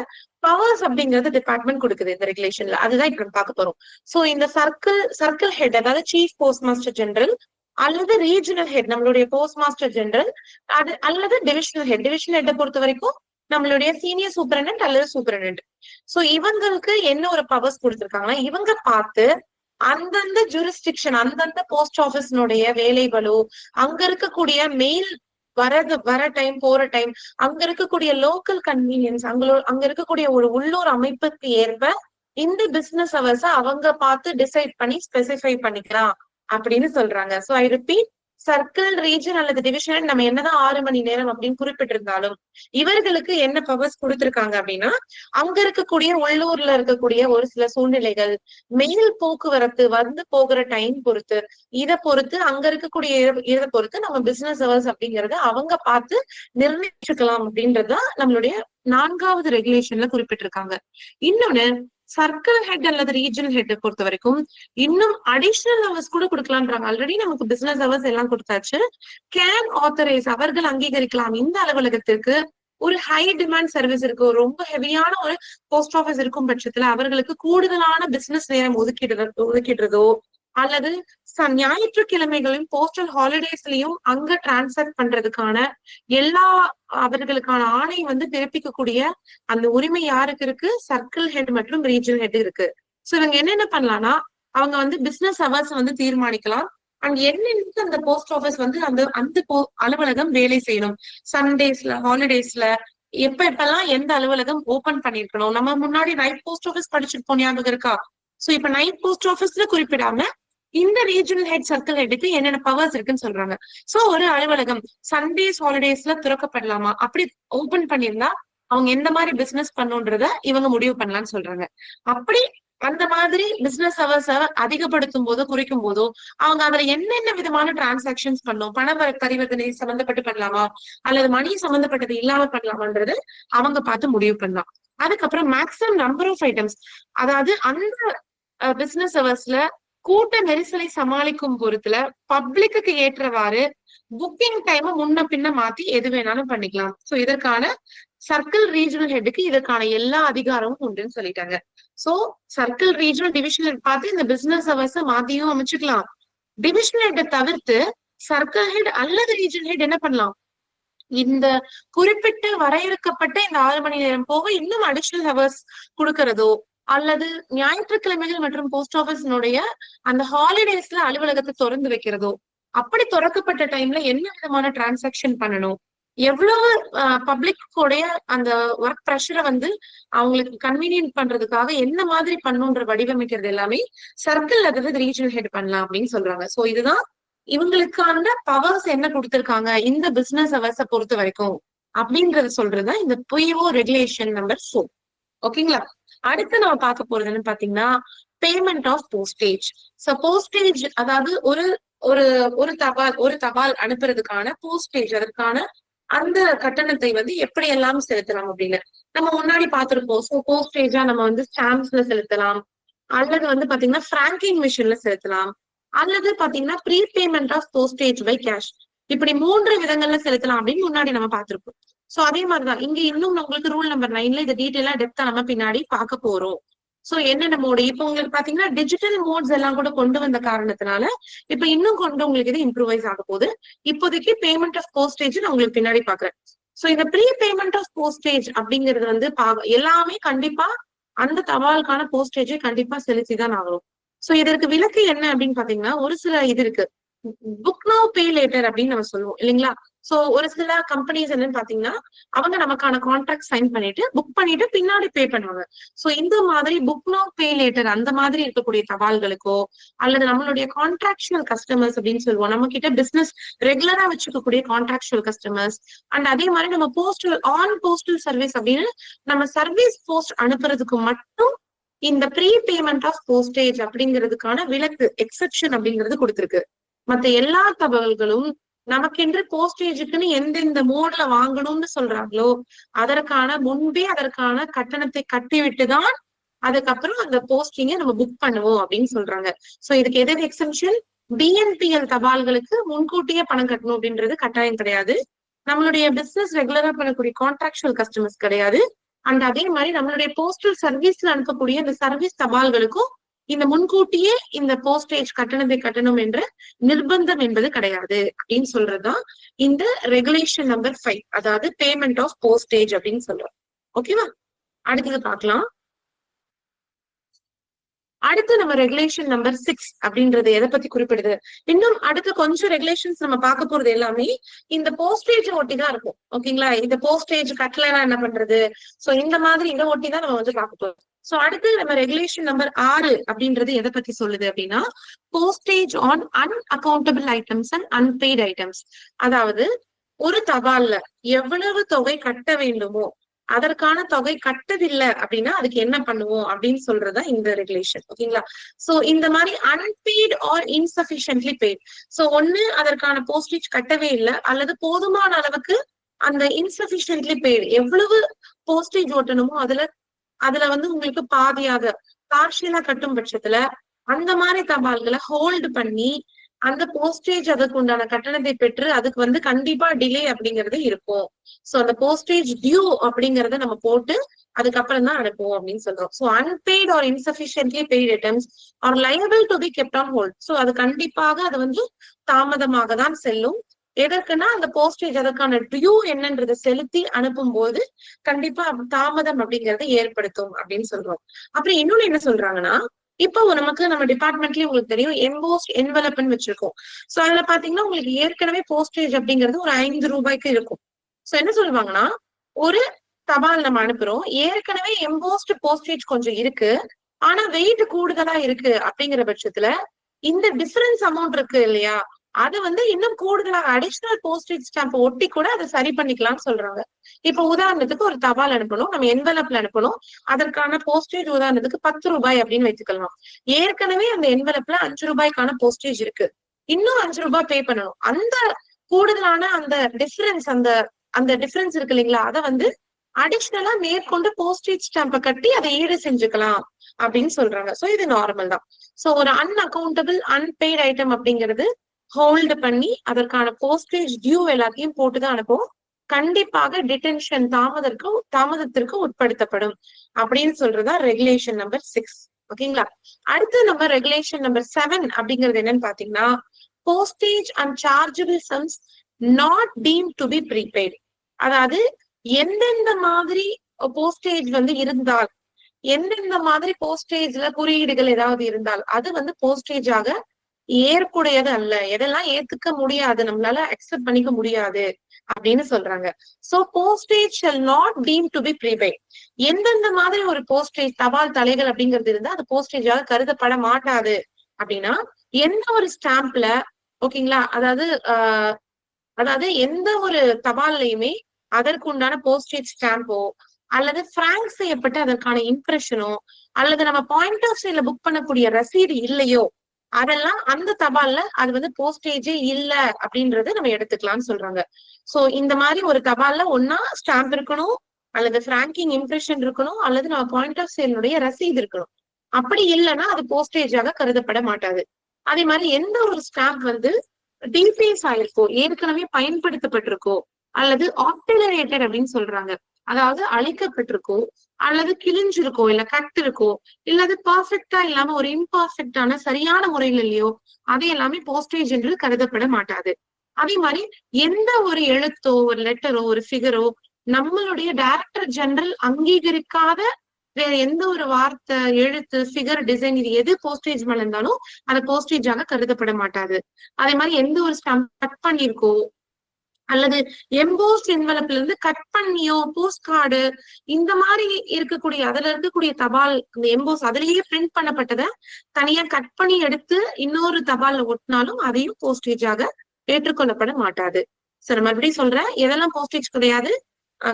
பவர்ஸ் அப்படிங்கிறது டிபார்ட்மெண்ட் கொடுக்குது இந்த ரெகுலேஷன்ல. அதுதான் இப்ப நம்ம பார்க்க போறோம். சோ இந்த சர்க்கிள் ஹெட் அதாவது சீஃப் போஸ்ட் மாஸ்டர் ஜெனரல் அல்லது ரீஜனல் ஹெட் நம்மளுடைய போஸ்ட் மாஸ்டர் ஜெனரல், அது அல்லது டிவிஷனல் ஹெட்டை பொறுத்த வரைக்கும் நம்மளுடைய சீனியர் சூப்பரண்டன்ட் அல்லது சூப்பரண்டன்ட். சோ இவங்களுக்கு என்ன ஒரு பவர்ஸ் கொடுத்திருக்காங்கன்னா, இவங்க பார்த்து அந்தந்த ஜூரிஸ்டிக்ஷன், அந்தந்த போஸ்ட் ஆபீஸ்னுடைய வேலை பளு, அங்க இருக்கக்கூடிய மெயில் வர டைம், போற டைம், அங்க இருக்கக்கூடிய லோக்கல் கன்வீனியன்ஸ், அங்க இருக்கக்கூடிய ஒரு உள்ளூர் அமைப்புக்கு ஏற்ப இந்த பிசினஸ் ஹவர்ஸ் அவங்க பார்த்து டிசைட் பண்ணி ஸ்பெசிஃபை பண்ணிக்கலாம் அப்படின்னு சொல்றாங்க. So I repeat, circle, region அல்லது டிவிஷன் நம்ம என்னதான் 6 மணி நேரம் அப்படின்னு குறிப்பிட்டிருந்தாலும் இவர்களுக்கு என்ன பவர்ஸ் கொடுத்திருக்காங்க அப்படின்னா, அங்க இருக்கக்கூடிய உள்ளூர்ல இருக்கக்கூடிய ஒரு சில சூழ்நிலைகள், மெயில் போக்குவரத்து வந்து போகிற டைம் பொறுத்து, இதை பொறுத்து அங்க இருக்கக்கூடிய இதை பொறுத்து நம்ம பிசினஸ் ஹவர்ஸ் அப்படிங்கறத அவங்க பார்த்து நிர்ணயிச்சுக்கலாம் அப்படின்றதுதான் நம்மளுடைய 4வது ரெகுலேஷன்ல குறிப்பிட்டிருக்காங்க. இன்னொன்னு, சர்க்கிள் ஹெட் அல்லது ரீஜனல் ஹெட் பொறுத்த வரைக்கும் இன்னும் அடிஷனல் ஹவர்ஸ் கூட கொடுக்கலான்றாங்க. ஆல்ரெடி நமக்கு பிசினஸ் ஹவர்ஸ் எல்லாம் கொடுத்தாச்சு. கேன் ஆத்தரைஸ், அவர்கள் அங்கீகரிக்கலாம் இந்த அலுவலகத்திற்கு ஒரு ஹை டிமாண்ட் சர்வீஸ் இருக்கு, ரொம்ப ஹெவியான ஒரு போஸ்ட் ஆபீஸ் இருக்கும் பட்சத்துல அவர்களுக்கு கூடுதலான பிசினஸ் நேரம் ஒதுக்கிடுறதோ அல்லது ஞாயிற்றுக்கிழமைகளையும் போஸ்டல் ஹாலிடேஸ்லயும் அங்க டிரான்ஸ்ஃபர் பண்றதுக்கான எல்லா அவர்களுக்கான ஆணை வந்து பிறப்பிக்கக்கூடிய அந்த உரிமை யாருக்கு இருக்கு? சர்க்கிள் ஹெட் மற்றும் ரீஜனல் ஹெட் இருக்கு. சோ இவங்க என்னென்ன பண்ணலாம்னா அவங்க வந்து பிசினஸ் ஹவர்ஸ் வந்து தீர்மானிக்கலாம். அண்ட் என்னென்ன அந்த போஸ்ட் ஆபீஸ் வந்து அந்த அந்த அலுவலகம் வேலை செய்யணும், சண்டேஸ்ல ஹாலிடேஸ்ல எப்பெல்லாம் எந்த அலுவலகம் ஓபன் பண்ணிருக்கணும். நம்ம முன்னாடி நைட் போஸ்ட் ஆபீஸ் படிச்சிருப்போம், ஞாபகம் இருக்கா? சோ இப்ப நைட் போஸ்ட் ஆபீஸ்ல குறிப்பிடாம இந்த ரீஜனல் ஹெட் சர்க்கிள் ஹெட்டுக்கு என்னென்ன பவர்ஸ் இருக்குன்னு சொல்றாங்க. சோ ஒரு அலுவலகம் சண்டேஸ் ஹாலிடேஸ்ல திறக்கப்படலாமா, அப்படி ஓபன் பண்ணிருந்தா அவங்க எந்த மாதிரி பிசினஸ் பண்ணுன்றத இவங்க முடிவு பண்ணலாம்னு சொல்றாங்க. அப்படி அந்த மாதிரி பிசினஸ் ஹவர்ஸ் அதிகப்படுத்தும் போதோ குறைக்கும் போதோ அவங்க அதுல என்னென்ன விதமான டிரான்சாக்சன்ஸ் பண்ணும், பண பரிவர்த்தனை சம்பந்தப்பட்டு பண்ணலாமா அல்லது மணி சம்பந்தப்பட்டது இல்லாம பண்ணலாமான்றது அவங்க பார்த்து முடிவு பண்ணலாம். அதுக்கப்புறம் மேக்ஸிமம் நம்பர் ஆஃப் ஐட்டம்ஸ், அதாவது அந்த பிசினஸ் ஹவர்ஸ்ல கூட்ட நெரிசலை சமாளிக்கும் பொறுத்துல பப்ளிக்கு ஏற்றவாறு புக்கிங் டைம் முன்ன பின்ன மாத்தி எது வேணாலும் பண்ணிக்கலாம். சோ இதற்கான சர்க்கிள் ரீஜனல் ஹெட்டுக்கு இதற்கான எல்லா அதிகாரமும் உண்டுன்னு சொல்லிட்டாங்க. சோ சர்க்கிள் ரீஜனல் டிவிஷனல் பார்த்து இந்த பிசினஸ் ஹவர்ஸ் மாத்தியும் அமைச்சுக்கலாம். டிவிஷனல் ஹெட்டை தவிர்த்து சர்க்கிள் ஹெட் அல்லது ரீஜனல் ஹெட் என்ன பண்ணலாம், இந்த குறிப்பிட்ட வரையறுக்கப்பட்ட இந்த 6 மணி நேரம் போக இன்னும் அடிஷனல் ஹவர்ஸ் கொடுக்கறதோ அல்லது ஞாயிற்றுக்கிழமைகள் மற்றும் போஸ்ட் ஆபீஸினுடைய அந்த ஹாலிடேஸ்ல அலுவலகத்தை திறந்து வைக்கிறதோ, அப்படி திறக்கப்பட்ட டைம்ல என்ன விதமான டிரான்சாக்சன் பண்ணணும், எவ்வளவு பப்ளிக்கோடைய அந்த ஒர்க் ப்ரெஷரை வந்து அவங்களுக்கு கன்வீனியன்ட் பண்றதுக்காக என்ன மாதிரி பண்ணுன்ற வடிவமைக்கிறது எல்லாமே சர்க்கிள் அதாவது ரீஜனல் ஹெட் பண்ணலாம் அப்படின்னு சொல்றாங்க. சோ இதுதான் இவங்களுக்கான பவர்ஸ் என்ன கொடுத்திருக்காங்க இந்த பிசினஸ் ஹவர்ஸை பொறுத்த வரைக்கும் அப்படின்றத சொல்றதா இந்த PO ரெகுலேஷன் நம்பர் 4. ஓகேங்களா? அடுத்து நம்ம பார்க்க போறதுன்னு பாத்தீங்கன்னா payment of postage. So postage அதாவது ஒரு ஒரு ஒரு தபால் அனுப்புறதுக்கான போஸ்டேஜ், அதற்கான அந்த கட்டணத்தை வந்து எப்படி எல்லாம் செலுத்தலாம் அப்படின்னு நம்ம முன்னாடி பார்த்திருப்போம். சோ போஸ்டேஜா நம்ம வந்து ஸ்டாம்ப்ஸ்ல செலுத்தலாம், அல்லது வந்து பாத்தீங்கன்னா பிராங்கிங் மிஷின்ல செலுத்தலாம், அல்லது பாத்தீங்கன்னா prepayment of postage by cash. இப்படி 3 விதங்கள்ல செலுத்தலாம் அப்படின்னு முன்னாடி நம்ம பார்த்திருப்போம். சோ அதே மாதிரிதான் இங்க இன்னும் உங்களுக்கு ரூல் நம்பர் 9ல இந்த டீட்டெயிலா டெப்தா நம்ம பின்னாடி பார்க்க போறோம். சோ என்னென்ன மோடு இப்ப உங்களுக்கு பாத்தீங்கன்னா டிஜிட்டல் மோட்ஸ் எல்லாம் கூட கொண்டு வந்த காரணத்தினால இப்ப இன்னும் கொண்டு உங்களுக்கு இது இம்ப்ரூவைஸ் ஆக போகுது. இப்போதைக்கு பேமெண்ட் ஆஃப் போஸ்டேஜ் நான் உங்களுக்கு பின்னாடி பாக்குறேன். சோ இந்த ப்ரீ பேமெண்ட் ஆஃப் போஸ்டேஜ் அப்படிங்கிறது வந்து எல்லாமே கண்டிப்பா அந்த தபாலுக்கான போஸ்டேஜை கண்டிப்பா செலுத்திதான் ஆகணும். சோ இதற்கு விலக்கு என்ன அப்படின்னு பாத்தீங்கன்னா ஒரு சில இது இருக்கு. புக் நவ் பே லேட்டர் அப்படின்னு நம்ம சொல்லுவோம் இல்லைங்களா? சோ ஒரு சில கம்பெனிஸ் என்னன்னு பாத்தீங்கன்னா அவங்க நமக்கான கான்ட்ராக்ட் சைன் பண்ணிட்டு புக் பண்ணிட்டு பின்னாடி பே பண்ணுவாங்க. சோ இந்த மாதிரி புக் நவ் பே லேட்டர் அந்த மாதிரி இருக்கக்கூடிய தபால்களுக்கோ அல்லது நம்மளுடைய கான்ட்ராக்சுவல் கஸ்டமர்ஸ் அப்படின்னு சொல்லுவோம், நம்ம கிட்ட பிசினஸ் ரெகுலரா வச்சுக்கக்கூடிய கான்ட்ராக்சுவல் கஸ்டமர்ஸ் அண்ட் அதே மாதிரி நம்ம போஸ்டல் சர்வீஸ் அப்படின்னு நம்ம சர்வீஸ் போஸ்ட் அனுப்புறதுக்கு மட்டும் இந்த ப்ரீ பேமெண்ட் ஆஃப் போஸ்டேஜ் அப்படிங்கிறதுக்கான விலக்கு எக்ஸெப்ஷன் அப்படிங்கிறது கொடுத்திருக்கு. மத்த எல்லா தகவல்களும் நமக்கென்று போஸ்டேஜுக்குன்னு எந்தெந்த மோட்ல வாங்கணும்னு சொல்றாங்களோ அதற்கான முன்பே அதற்கான கட்டணத்தை கட்டிவிட்டுதான் அதுக்கப்புறம் அந்த போஸ்டிங்கை நம்ம புக் பண்ணுவோம் அப்படின்னு சொல்றாங்க. சோ இதுக்கு எது எக்ஸெப்ஷன்? BNPL தபால்களுக்கு முன்கூட்டியே பணம் கட்டணும் அப்படின்றது கட்டாயம் கிடையாது. நம்மளுடைய பிசினஸ் ரெகுலரா பண்ணக்கூடிய கான்ட்ராக்சுவல் கஸ்டமர்ஸ் கிடையாது. அண்ட் அதே மாதிரி நம்மளுடைய போஸ்டல் சர்வீஸ்ல அனுப்பக்கூடிய இந்த சர்வீஸ் தபால்களுக்கும் இந்த முன்கூட்டியே இந்த போஸ்டேஜ் கட்டணத்தை கட்டணும் என்ற நிர்பந்தம் என்பது கிடையாது அப்படின்னு சொல்றதுதான் இந்த ரெகுலேஷன் நம்பர் 5, அதாவது பேமெண்ட் ஆஃப் போஸ்டேஜ் அப்படின்னு சொல்றோம். ஓகேவா? அடுத்தது பார்க்கலாம். அடுத்து நம்ம ரெகுலேஷன் நம்பர் 6 அப்படின்றது எதை பத்தி குறிப்பிடுது? இன்னும் அடுத்து கொஞ்சம் ரெகுலேஷன்ஸ் நம்ம பார்க்க போறது எல்லாமே இந்த போஸ்டேஜ் ஒட்டிதான் இருக்கும். ஓகேங்களா? இந்த போஸ்டேஜ் கட்டலைன்னா என்ன பண்றது? சோ இந்த மாதிரி இதை ஒட்டிதான் நம்ம வந்து பார்க்க போறோம். சோ அடுத்து நம்ம ரெகுலேஷன் நம்பர் 6 அப்படின்றது எதை பத்தி சொல்லுது அப்படின்னா postage on unaccountable items and unpaid items. அதாவது ஒரு தபால்ல எவ்வளவு தொகை கட்ட வேண்டுமோ அதற்கான தொகை கட்டதில்லை அப்படின்னா அதுக்கு என்ன பண்ணுவோம் அப்படின்னு சொல்றதா இந்த ரெகுலேஷன். ஓகேங்களா? சோ இந்த மாதிரி unpaid R insufficiently paid. So ஒண்ணு அதற்கான போஸ்டேஜ் கட்டவே இல்லை அல்லது போதுமான அளவுக்கு அந்த இன்சஃபிஷியன்ட்லி பெய்டு எவ்வளவு போஸ்டேஜ் ஓட்டணுமோ அதுல வந்து உங்களுக்கு பாதியாக பார்ஷியலா கட்டும் பட்சத்துல அந்த மாதிரி தபால்களை ஹோல்டு பண்ணி அந்த போஸ்டேஜ் அதுக்கு உண்டான கட்டணத்தை பெற்று அதுக்கு வந்து கண்டிப்பா டிலே அப்படிங்கிறது இருக்கும். சோ அந்த போஸ்டேஜ் டியூ அப்படிங்கறத நம்ம போட்டு அதுக்கப்புறம் தான் அனுப்புவோம் அப்படின்னு சொல்றோம். So unpaid or insufficiently paid items are liable to be kept on hold. So அது கண்டிப்பாக அது வந்து தாமதமாக தான் செல்லும். எதற்குன்னா அந்த போஸ்டேஜ் அதற்கான டியூ என்னன்றதை செலுத்தி அனுப்பும் போது கண்டிப்பா தாமதம் அப்படிங்கறது ஏற்படுத்தும் அப்படின்னு சொல்றோம். அப்புறம் இன்னொன்னு என்ன சொல்றாங்கன்னா, இப்போ நமக்கு நம்ம டிபார்ட்மெண்ட்லயே உங்களுக்கு தெரியும் எம்போஸ்ட் என்வலப்னு வச்சிருக்கோம். சோ அதுல பாத்தீங்கன்னா உங்களுக்கு ஏற்கனவே போஸ்டேஜ் அப்படிங்கிறது ஒரு 5 ரூபாய்க்கு இருக்கும். சோ என்ன சொல்லுவாங்கன்னா, ஒரு தபால் நம்ம அனுப்புறோம், ஏற்கனவே எம்போஸ்ட் போஸ்டேஜ் கொஞ்சம் இருக்கு, ஆனா வெயிட் கூடுதலா இருக்கு அப்படிங்கிற பட்சத்துல இந்த டிஃபரன்ஸ் அமௌண்ட் இருக்கு இல்லையா, அது வந்து இன்னும் கூடுதலா அடிஷனல் போஸ்டேஜ் ஸ்டாம்ப் ஒட்டி கூட அதை சரி பண்ணிக்கலாம்னு சொல்றாங்க. இப்ப உதாரணத்துக்கு ஒரு தபால் அனுப்பணும், நம்ம என்வலப்ல அனுப்பணும், அதற்கான போஸ்டேஜ் உதாரணத்துக்கு 10 ரூபாய் அப்படின்னு வைத்துக்கலாம். ஏற்கனவே அந்த என்வலப்ல 5 ரூபாய்க்கான போஸ்டேஜ் இருக்கு, இன்னும் 5 ரூபாய் பே பண்ணணும். அந்த கூடுதலான அந்த டிஃபரன்ஸ் அந்த டிஃபரன்ஸ் இருக்கு இல்லைங்களா, அதை வந்து அடிஷனலா மேற்கொண்டு போஸ்டேஜ் ஸ்டாம்பை கட்டி அதை ஈடு செஞ்சுக்கலாம் அப்படின்னு சொல்றாங்க. சோ இது நார்மல் தான். சோ ஒரு அன்அக்கௌண்டபிள் அன்பெய்ட் ஐட்டம் அப்படிங்கிறது ஹோல்டு பண்ணி அதற்கான போஸ்டேஜ் டியூ எல்லாத்தையும் போட்டுதான் அனுப்பும். கண்டிப்பாக டிடென்ஷன் தாமதத்திற்கு உட்படுத்தப்படும் அப்படின்னு சொல்றதா ரெகுலேஷன் நம்பர் 6. ஓகேங்களா. அடுத்து நம்ம ரெகுலேஷன் நம்பர் 7 அப்படிங்கிறது என்னன்னு பாத்தீங்கன்னா, postage and chargeable sums not deemed to be prepaid. அதாவது எந்தெந்த மாதிரி போஸ்டேஜ் வந்து இருந்தால், எந்தெந்த மாதிரி போஸ்டேஜ்ல குறியீடுகள் ஏதாவது இருந்தால் அது வந்து போஸ்டேஜாக ஏற்புடையது அல்ல, எதெல்லாம் ஏத்துக்க முடியாது, நம்மளால அக்செப்ட் பண்ணிக்க முடியாது அப்படின்னு சொல்றாங்க. So postage shall not deem to be prepaid. எந்தெந்த மாதிரி ஒரு போஸ்டேஜ் தபால் தலைகள் அப்படிங்கிறது இருந்தா அது போஸ்டேஜாக கருதப்பட மாட்டாது அப்படின்னா, எந்த ஒரு ஸ்டாம்ப்ல ஓகேங்களா, அதாவது எந்த ஒரு தபால்லையுமே அதற்கு உண்டான போஸ்டேஜ் ஸ்டாம்போ அல்லது பிராங்க் செய்யப்பட்ட அதற்கான இம்ப்ரெஷனோ அல்லது நம்ம பாயிண்ட் ஆஃப் சேல்ல புக் பண்ணக்கூடிய ரசீது இல்லையோ, அதெல்லாம் அந்த தபால்ல அது வந்து போஸ்டேஜே இல்ல அப்படின்றத நம்ம எடுத்துக்கலாம்னு சொல்றாங்க. சோ இந்த மாதிரி ஒரு தபால்ல ஒன்னா ஸ்டாம்ப் இருக்கணும், அல்லது பிராங்கிங் இம்ப்ரெஷன் இருக்கணும், அல்லது நம்ம பாயிண்ட் ஆஃப் சேலுடைய ரசீது இருக்கணும். அப்படி இல்லைன்னா அது போஸ்டேஜாக கருதப்பட மாட்டாது. அதே மாதிரி எந்த ஒரு ஸ்டாம்ப் வந்து டீஃபேஸ் ஆயிருக்கோ, ஏற்கனவே பயன்படுத்தப்பட்டிருக்கோ, அல்லது ஆப்டிலரேட்டட் அப்படின்னு சொல்றாங்க, அதாவது அழிக்கப்பட்டிருக்கோ அல்லது கிழிஞ்சிருக்கோ இல்ல கட் இருக்கோ இல்ல அது பர்ஃபெக்டா இல்லாம ஒரு இம்பர்ஃபெக்டான சரியான முறையில் இல்லையோ, அது எல்லாமே போஸ்டேஜ் என்று கருதப்பட மாட்டாது. அதே மாதிரி எந்த ஒரு எழுத்தோ ஒரு லெட்டரோ ஒரு ஃபிகரோ நம்மளுடைய டைரக்டர் ஜெனரல் அங்கீகரிக்காத வேற எந்த ஒரு வார்த்தை எழுத்து ஃபிகர் டிசைன் இது எது போஸ்டேஜ் மேல இருந்தாலும் அது போஸ்டேஜாக கருதப்பட மாட்டாது. அதே மாதிரி எந்த ஒரு ஸ்டாம்ப் கட் பண்ணிருக்கோ அல்லது எம்போஸ்ட் என்வலப்ல இருந்து கட் பண்ணியோ போஸ்ட் கார்டு இந்த மாதிரி இருக்கக்கூடிய அதுல இருக்கக்கூடிய தபால் அந்த எம்போஸ் அதுலயே பிரிண்ட் பண்ணப்பட்டதை தனியா கட் பண்ணி எடுத்து இன்னொரு தபால்ல ஒட்டினாலும் அதையும் போஸ்டேஜாக ஏற்றுக்கொள்ளப்பட மாட்டாது. சரி, மறுபடியும் சொல்றேன், எதெல்லாம் போஸ்டேஜ் கிடையாது,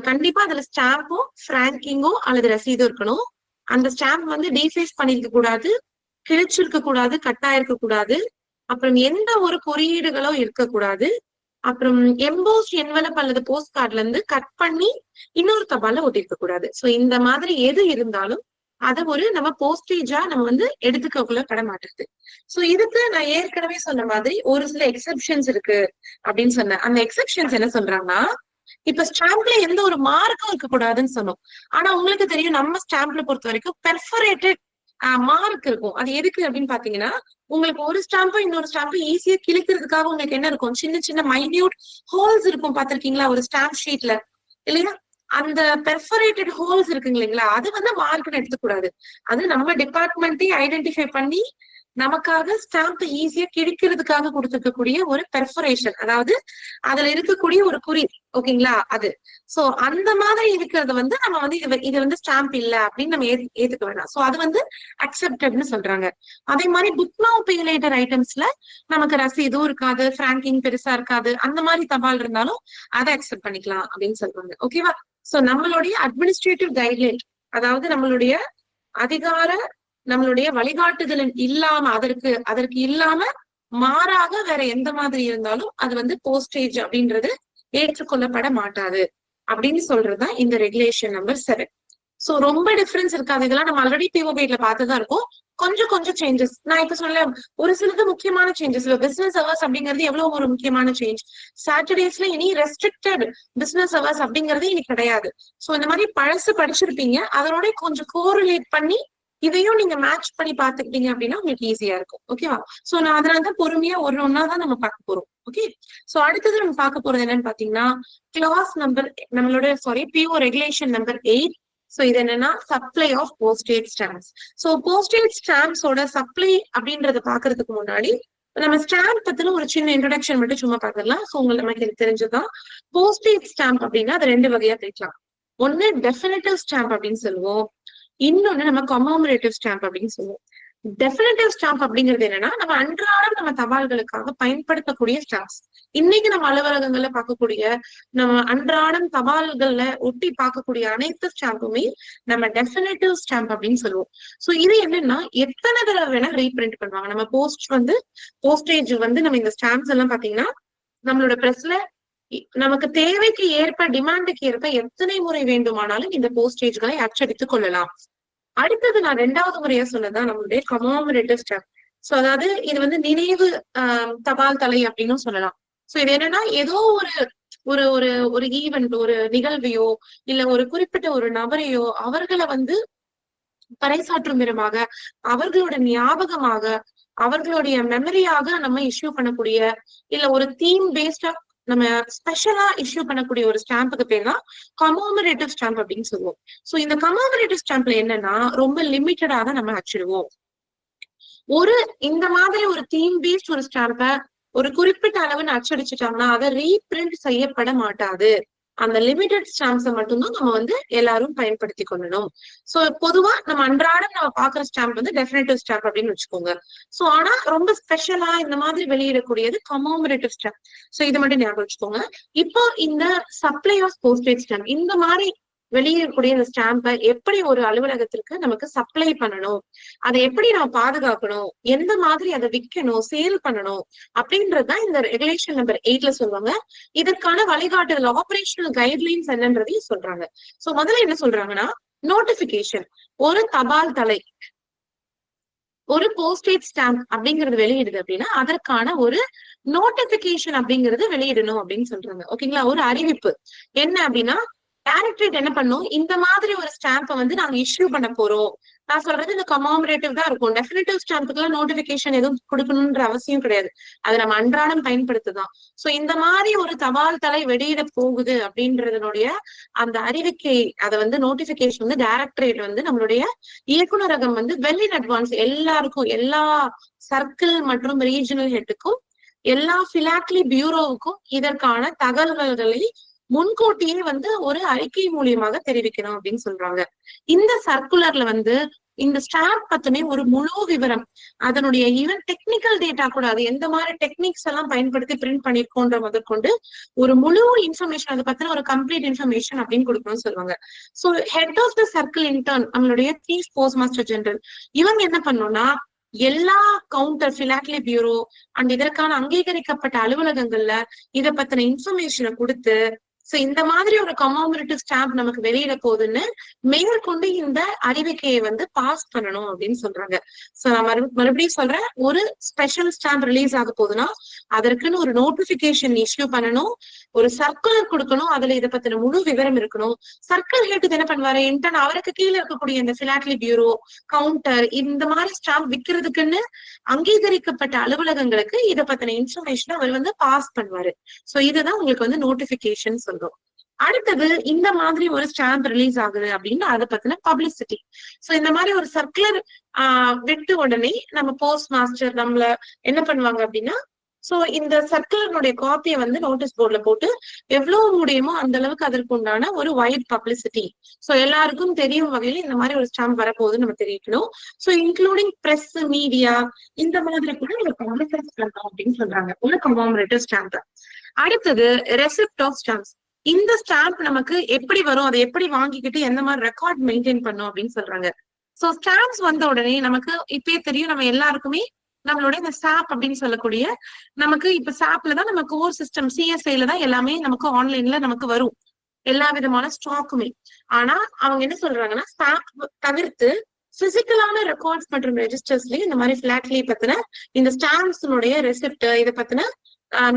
கண்டிப்பா அதுல ஸ்டாம்போ பிராங்கிங்கோ அல்லது ரசீதோ இருக்கணும். அந்த ஸ்டாம்ப் வந்து டீஃபேஸ் பண்ணிருக்க கூடாது, கிழிச்சிருக்க கூடாது, கட்டாயிருக்க கூடாது, அப்புறம் எந்த ஒரு குறியீடுகளோ இருக்கக்கூடாது, அப்புறம் எம்போஸ்ட் என்வலப் அல்லது போஸ்ட் கார்ட்ல இருந்து கட் பண்ணி இன்னொரு தபால்ல ஒட்டிருக்க கூடாது. சோ இந்த மாதிரி எது இருந்தாலும் அதை ஒரு நம்ம போஸ்டேஜா நம்ம வந்து எடுத்துக்கக்குள்ள பட மாட்டேங்குது. சோ இதுக்கு நான் ஏற்கனவே சொன்ன மாதிரி ஒரு சில எக்ஸெப்ஷன்ஸ் இருக்கு அப்படின்னு சொன்னேன். அந்த எக்ஸெப்ஷன்ஸ் என்ன சொல்றாங்கன்னா, இப்ப ஸ்டாம்ப்ல எந்த ஒரு மார்க்கும் இருக்க கூடாதுன்னு சொன்னோம். ஆனா உங்களுக்கு தெரியும் நம்ம ஸ்டாம்ப்ல பொறுத்த வரைக்கும் பெர்ஃபரேட்டட் மார்க் இருக்கும். அது எதுக்கு அப்படின்னு பாத்தீங்கன்னா, உங்களுக்கு ஒரு ஸ்டாம்பும் இன்னொரு ஸ்டாம்பும் ஈஸியா கிழிக்கிறதுக்காக உங்களுக்கு என்ன இருக்கும், சின்ன சின்ன மைன்யூட் ஹோல்ஸ் இருக்கும் பாத்திருக்கீங்களா ஒரு ஸ்டாம்ப் ஷீட்ல இல்லையா, அந்த பெர்ஃபரேட்டட் ஹோல்ஸ் இருக்குங்க இல்லைங்களா, அது வந்து மார்க்னு எடுத்துக்கூடாது. அது நம்ம டிபார்ட்மெண்ட்டே ஐடென்டிஃபை பண்ணி நமக்காக ஸ்டாம்ப் ஈஸியா கிழிக்கிறதுக்காக கொடுத்துருக்கக்கூடிய ஒரு பெர்ஃபரேஷன், அதாவது அதுல இருக்கக்கூடிய ஒரு குறி ஓகேங்களா அது. சோ அந்த மாதிரி இருக்கிறது வந்து நம்ம வந்து இது வந்து ஸ்டாம்ப் இல்ல அப்படின்னு நம்ம ஏத்துக்க வேண்டாம். சோ அது வந்து அக்செப்டட்னு சொல்றாங்க. அதே மாதிரி புக் நவ் பே லேட்டர் ஐட்டம்ஸ்ல நமக்கு ரசீதும் இருக்காது, பிராங்கிங் பெருசா இருக்காது, அந்த மாதிரி தபால் இருந்தாலும் அதை அக்செப்ட் பண்ணிக்கலாம் அப்படின்னு சொல்றாங்க. ஓகேவா. சோ நம்மளுடைய அட்மினிஸ்ட்ரேட்டிவ் கைட்லைன், அதாவது நம்மளுடைய வழிகாட்டுதல் இல்லாம அதற்கு இல்லாம மாறாக வேற எந்த மாதிரி இருந்தாலும் அது வந்து போஸ்டேஜ் அப்படின்றது ஏற்றுக்கொள்ளப்பட மாட்டாது அப்படின்னு சொல்றதுதான் இந்த ரெகுலேஷன் நம்பர் 7. சோ ரொம்ப டிஃபரன்ஸ் இருக்காது. இதெல்லாம் நம்ம ஆல்ரெடி பிஓ கைட்ல பார்த்துதான் இருக்கும். கொஞ்சம் கொஞ்சம் சேஞ்சஸ் நான் இப்ப சொல்ல ஒரு சிலது முக்கியமான சேஞ்சஸ். பிசினஸ் ஹவர்ஸ் அப்படிங்கிறது எவ்வளவு ஒரு முக்கியமான சேஞ்ச். சாட்டர்டேஸ்ல இனி ரெஸ்ட்ரிக்டட் பிசினஸ் ஹவர்ஸ் அப்படிங்கறது இனி கிடையாது. சோ இந்த மாதிரி பழசு படிச்சிருப்பீங்க, அதனோட கொஞ்சம் கோரிலேட் பண்ணி இதையும் நீங்க மேட்ச் பண்ணி பாத்துக்கிட்டீங்க அப்படின்னா உங்களுக்கு ஈஸியா இருக்கும். ஓகேவா? சோ நான் அதனாலதான் பொறுமையா ஒரு ஒன்னா தான் நம்ம பார்க்க போறோம். ஓகே, சோ அடுத்தது நம்ம பார்க்க போறது என்னன்னு பாத்தீங்கன்னா கிளாஸ் நம்பர் நம்மளோட பிஓ ரெகுலேஷன் நம்பர் 8. சோ இது என்னன்னா supply of postage stamps. So postage ஸ்டாம்ப்ஸோட சப்ளை அப்படின்றத பாக்குறதுக்கு முன்னாடி நம்ம ஸ்டாம்ப் பத்தின ஒரு சின்ன இன்ட்ரோடக்ஷன் மட்டும் சும்மா பாத்துக்கலாம். சோ உங்களுக்கு நமக்கு தெரிஞ்சதுதான். போஸ்டேஜ் ஸ்டாம்ப் அப்படின்னா அது 2 வகையா பிரிக்கலாம். ஒண்ணு டெஃபினிட்டிவ் ஸ்டாம்ப் அப்படின்னு சொல்லுவோம், இன்னொன்னு நம்ம கமமரேட்டிவ் ஸ்டாம்ப் அப்படின்னு சொல்லுவோம். டெஃபினிட்டிவ் ஸ்டாம்ப் அப்படிங்கிறது என்னன்னா நம்ம அன்றாடம் நம்ம தபால்களுக்காக பயன்படுத்தக்கூடிய ஸ்டாம்ப்ஸ். இன்னைக்கு நம்ம அலுவலகங்கள்ல பார்க்கக்கூடிய நம்ம அன்றாடம் தபால்கள்ல ஒட்டி பார்க்கக்கூடிய அனைத்து ஸ்டாம்புமே நம்ம டெஃபினிட்டிவ் ஸ்டாம்ப் அப்படின்னு சொல்லுவோம். சோ இது என்னன்னா எத்தனை தடவை வேணா ரீபிரிண்ட் பண்ணுவாங்க. நம்ம போஸ்டேஜ் நம்ம இந்த ஸ்டாம்ப்ஸ் எல்லாம் பாத்தீங்கன்னா நம்மளோட பிரஸ்ல நமக்கு தேவைக்கு ஏற்ப டிமாண்டுக்கு ஏற்ப எத்தனை முறை வேண்டுமானாலும் இந்த போஸ்டேஜ்களை அச்சடித்துக் கொள்ளலாம். அடுத்தது நான் 2வது முறையா சொன்னதான் நம்மளுடைய கமமரேட்டிவ் ஸ்டாம்ப். சோ அதாவது இது நினைவு தபால் தலை அப்படின்னு சொல்லலாம். சோ இது என்னன்னா ஏதோ ஒரு ஒரு ஒரு ஈவெண்ட், ஒரு நிகழ்வையோ இல்ல ஒரு குறிப்பிட்ட ஒரு நபரையோ அவர்களை பறைசாற்றும் விதமாக, அவர்களோட ஞாபகமாக, அவர்களுடைய மெமரியாக நம்ம இஷ்யூ பண்ணக்கூடிய இல்ல ஒரு தீம் பேஸ்டா நம்ம ஸ்பெஷலா இஷ்யூ பண்ணக்கூடிய ஒரு ஸ்டாம்புக்கு பேர் தான் கமமரேட்டிவ் ஸ்டாம்ப் அப்படின்னு சொல்லுவோம். சோ இந்த கமமரேட்டிவ் ஸ்டாம்ப்ல என்னன்னா ரொம்ப லிமிட்டடா தான் நம்ம அச்சிடுவோம். இந்த மாதிரி ஒரு தீம் பேஸ்ட் ஒரு ஸ்டாம்பை ஒரு குறிப்பிட்ட அளவுன்னு அச்சடிச்சுட்டாங்கன்னா அதை ரீபிரிண்ட் செய்யப்பட மாட்டாது. அந்த லிமிடெட் ஸ்டாம்ப்ஸை மட்டும்தான் நம்ம எல்லாரும் பயன்படுத்தி கொள்ளணும். சோ பொதுவா நம்ம அன்றாடம் நம்ம பாக்குற ஸ்டாம்ப் டெஃபினிட்டிவ் ஸ்டாம்ப் அப்படின்னு வச்சுக்கோங்க. சோ ஆனா ரொம்ப ஸ்பெஷலா இந்த மாதிரி வெளியிடக்கூடியது கமமரேட்டிவ் ஸ்டாம்ப். சோ இது மட்டும் ஞாபகம் வச்சுக்கோங்க. இப்போ இந்த சப்ளை ஆஃப் போஸ்டேஜ் ஸ்டாம்ப் இந்த மாதிரி வெளியிடக்கூடிய இந்த ஸ்டாம்பை எப்படி ஒரு அலுவலகத்திற்கு நமக்கு சப்ளை பண்ணணும், அதை எப்படி நம்ம பாதுகாக்கணும், எந்த மாதிரி அதை விற்கணும், சேல் பண்ணணும் அப்படின்றதுதான் இந்த ரெகுலேஷன் நம்பர் 8ல சொல்லுவாங்க. இதற்கான வழிகாட்டுதல் ஆபரேஷனல் கைட்லைன்ஸ் என்னன்றதையும் சொல்றாங்க. சோ முதல்ல என்ன சொல்றாங்கன்னா நோட்டிபிகேஷன். ஒரு தபால் தலை ஒரு போஸ்டேஜ் ஸ்டாம்ப் அப்படிங்கிறது வெளியிடுது அப்படின்னா அதற்கான ஒரு நோட்டிபிகேஷன் அப்படிங்கிறது வெளியிடணும் அப்படின்னு சொல்றாங்க. ஓகேங்களா? ஒரு அறிவிப்பு என்ன அப்படின்னா டைரக்டரேட் என்ன பண்ணும், இந்த மாதிரி ஒரு ஸ்டாம்பை நாங்க இஷ்யூ பண்ண போறோம். நான் சொல்றது இந்த கமமரேட்டிவ் தான் இருக்கும். டெஃபினிட்டிவ் ஸ்டாம்புக்குலாம் நோட்டிபிகேஷன் எதுவும் கொடுக்கணும்ன்ற அவசியம் கிடையாது. அதை நம்ம அன்றாடம் பயன்படுத்துதான். சோ இந்த மாதிரி ஒரு தபால் தலை வெளியிட போகுது அப்படின்றதனுடைய அந்த அறிவிக்கை அதை நோட்டிபிகேஷன் டைரக்டரேட் நம்மளுடைய இயக்குநரகம் வெல் இன் அட்வான்ஸ் எல்லாருக்கும், எல்லா சர்க்கிள் மற்றும் ரீஜனல் ஹெட்டுக்கும், எல்லா பிலாட்லி பியூரோவுக்கும் இதற்கான தகவல்களை முன்கூட்டியே ஒரு அறிக்கை மூலியமாக தெரிவிக்கணும் அப்படின்னு சொல்றாங்க. இந்த சர்க்குலர்ல இந்த ஸ்டாம்ப் பத்தினே ஒரு முழு விவரம், அதனுடைய ஈவன் டெக்னிக்கல் டேட்டா கூட, அது எந்த மாதிரி டெக்னிக்ஸ் எல்லாம் பயன்படுத்தி பிரிண்ட் பண்ணிருக்கோன்ற முதற்கொண்டு ஒரு முழு இன்ஃபர்மேஷன், அதை பத்தின ஒரு கம்ப்ளீட் இன்ஃபர்மேஷன் அப்படின்னு கொடுக்கணும்னு சொல்லுவாங்க. So head of the circle in turn நம்மளுடைய சீஃப் போஸ்ட் மாஸ்டர் ஜெனரல் இவங்க என்ன பண்ணணும்னா எல்லா கவுண்டர் பிலாட்லி பியூரோ அண்ட் இதற்கான அங்கீகரிக்கப்பட்ட அலுவலகங்கள்ல இதை பத்தின இன்ஃபர்மேஷனை கொடுத்து சோ இந்த மாதிரி ஒரு கமமரேட்டிவ் ஸ்டாம்ப் நமக்கு வெளியிட போகுதுன்னு மேற்கொண்டு இந்த அறிவிக்கையை பாஸ் பண்ணணும் அப்படின்னு சொல்றாங்க. சோ நான் மறுபடியும் சொல்றேன், ஒரு ஸ்பெஷல் ஸ்டாம்ப் ரிலீஸ் ஆக போகுதுன்னா அதற்குன்னு ஒரு நோட்டிபிகேஷன் இஷ்யூ பண்ணணும், ஒரு சர்க்குலர் கொடுக்கணும், அதுல இதை பத்தின முழு விவரம் இருக்கணும். சர்க்கிள் ஹெட் என்ன பண்ணுவாரு, இன்டர்ன் அவருக்கு கீழே இருக்கக்கூடிய இந்த பிலாட்லி பியூரோ, கவுண்டர் இந்த மாதிரி ஸ்டாம்ப் விற்கிறதுக்குன்னு அங்கீகரிக்கப்பட்ட அலுவலகங்களுக்கு இதை பத்தின இன்ஃபர்மேஷன் அவர் பாஸ் பண்ணுவாரு. சோ இதுதான் உங்களுக்கு நோட்டிபிகேஷன் சொல்றோம். அடுத்தது இந்த மாதிரி ஒரு ஸ்டாம்ப் ரிலீஸ் ஆகுது அப்படின்னு அதை பத்தின பப்ளிசிட்டி. சோ இந்த மாதிரி ஒரு சர்க்குலர் விட்டு உடனே நம்ம போஸ்ட் மாஸ்டர் நம்மள என்ன பண்ணுவாங்க அப்படின்னா சோ இந்த சர்க்குலருடைய காப்பியை நோட்டீஸ் போர்ட்ல போட்டு எவ்வளவு முடியுமோ அந்த அளவுக்கு அதற்கு உண்டான ஒரு வைட் பப்ளிசிட்டி, சோ எல்லாருக்கும் தெரியும் வகையில இந்த மாதிரி ஒரு ஸ்டாம்ப் வரப்போகுது நம்ம தெரிவிக்கணும். சோ இன்க்ளூடிங் பிரஸ், மீடியா இந்த மாதிரி கூட நம்ம பப்ளிசைஸ் பண்ணணும் அப்படின்னு சொல்றாங்க ஒரு கமமரேட்டிவ் ஸ்டாம்ப். அடுத்தது ரெசிப்ட் ஆஃப் ஸ்டாம்ப்ஸ். இந்த ஸ்டாம்ப் நமக்கு எப்படி வரும், அதை எப்படி வாங்கிக்கிட்டு எந்த மாதிரி ரெக்கார்ட் மெயின்டைன் பண்ணும் அப்படின்னு சொல்றாங்க. சோ ஸ்டாம்ப்ஸ் வந்த உடனே நமக்கு இப்பயே தெரியும், நம்ம எல்லாருக்குமே நம்மளோட இந்த சாப் அப்படின்னு சொல்லக்கூடிய நமக்கு இப்ப சாப்ல தான் நம்ம கோர் சிஸ்டம் சிஎஸ்ஐல தான் எல்லாமே நமக்கு ஆன்லைன்ல நமக்கு வரும். எல்லா விதமான ஸ்டாக்குமே. ஆனா அவங்க என்ன சொல்றாங்கன்னா ஸ்டாம்ப் தவிர்த்து பிசிக்கலான ரெக்கார்ட்ஸ் மற்றும் ரெஜிஸ்டர்ஸ்லயும் இந்த மாதிரி பிளாட்லி பத்தின இந்த ஸ்டாம்ப்ஸ்னுடைய ரெசிப்ட் இதை பத்தின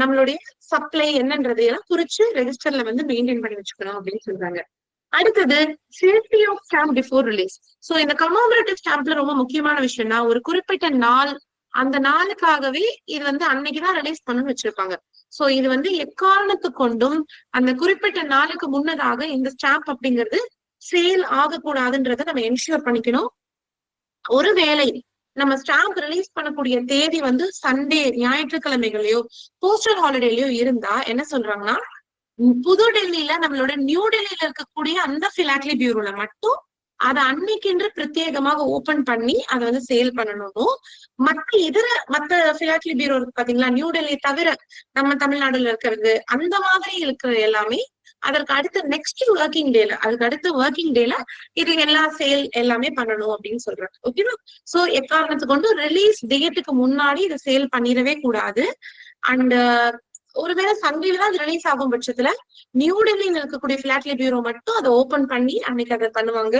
நம்மளுடைய சப்ளை என்னன்றது எல்லாம் குறிச்சு ரெஜிஸ்டர்ல வந்து மெயின்டைன் பண்ணி வச்சுக்கணும் அப்படின்னு சொல்றாங்க. அடுத்தது safety of stamp before release. So இந்த கமோமரேட்டிவ் ஸ்டாம்ப்ல ரொம்ப முக்கியமான விஷயம்னா ஒரு குறிப்பிட்ட நாள், அந்த நாளுக்காகவே இது வந்து அன்னைக்குதான் ரிலீஸ் பண்ணணும்னு வச்சிருப்பாங்க. சோ இது வந்து எக்காரணத்து கொண்டும் அந்த குறிப்பிட்ட நாளுக்கு முன்னதாக இந்த ஸ்டாம்ப் அப்படிங்கிறது சேல் ஆகக்கூடாதுன்றதை நம்ம என்ஷூர் பண்ணிக்கணும். ஒருவேளை நம்ம ஸ்டாம்ப் ரிலீஸ் பண்ணக்கூடிய தேதி வந்து சண்டே, ஞாயிற்றுக்கிழமைகளையோ போஸ்டல் ஹாலிடேலயோ இருந்தா என்ன சொல்றாங்கன்னா புது டெல்லியில நம்மளோட நியூ டெல்லியில இருக்கக்கூடிய அந்த பிலாட்லி பியூரோல மட்டும் அதை அன்னைக்கென்று பிரத்யேகமாக ஓபன் பண்ணி அதை வந்து சேல் பண்ணணும். மத்த பிலாட்லி பியூரோ இருக்கு பாத்தீங்களா, நியூ டெல்லி தவிர நம்ம தமிழ்நாடுல இருக்கிறது அந்த மாதிரி இருக்கிற எல்லாமே அதற்கு அடுத்த நெக்ஸ்ட் ஒர்க்கிங் டேல, அதுக்கு அடுத்த ஒர்க்கிங் டேல இது எல்லா சேல் எல்லாமே பண்ணணும் அப்படின்னு சொல்றாங்க. ஓகேவா? சோ எக்காரணத்து கொண்டு ரிலீஸ் டேட்டுக்கு முன்னாடி இதை சேல் பண்ணிடவே கூடாது. அண்ட் ஒருவேளை சண்டேல தான் ரிலீஸ் ஆகும் பட்சத்துல நியூ டெல்லியில இருக்கக்கூடிய பிளாட்லி பியூரோ மட்டும் அதை ஓபன் பண்ணி அன்னைக்கு அதை பண்ணுவாங்க.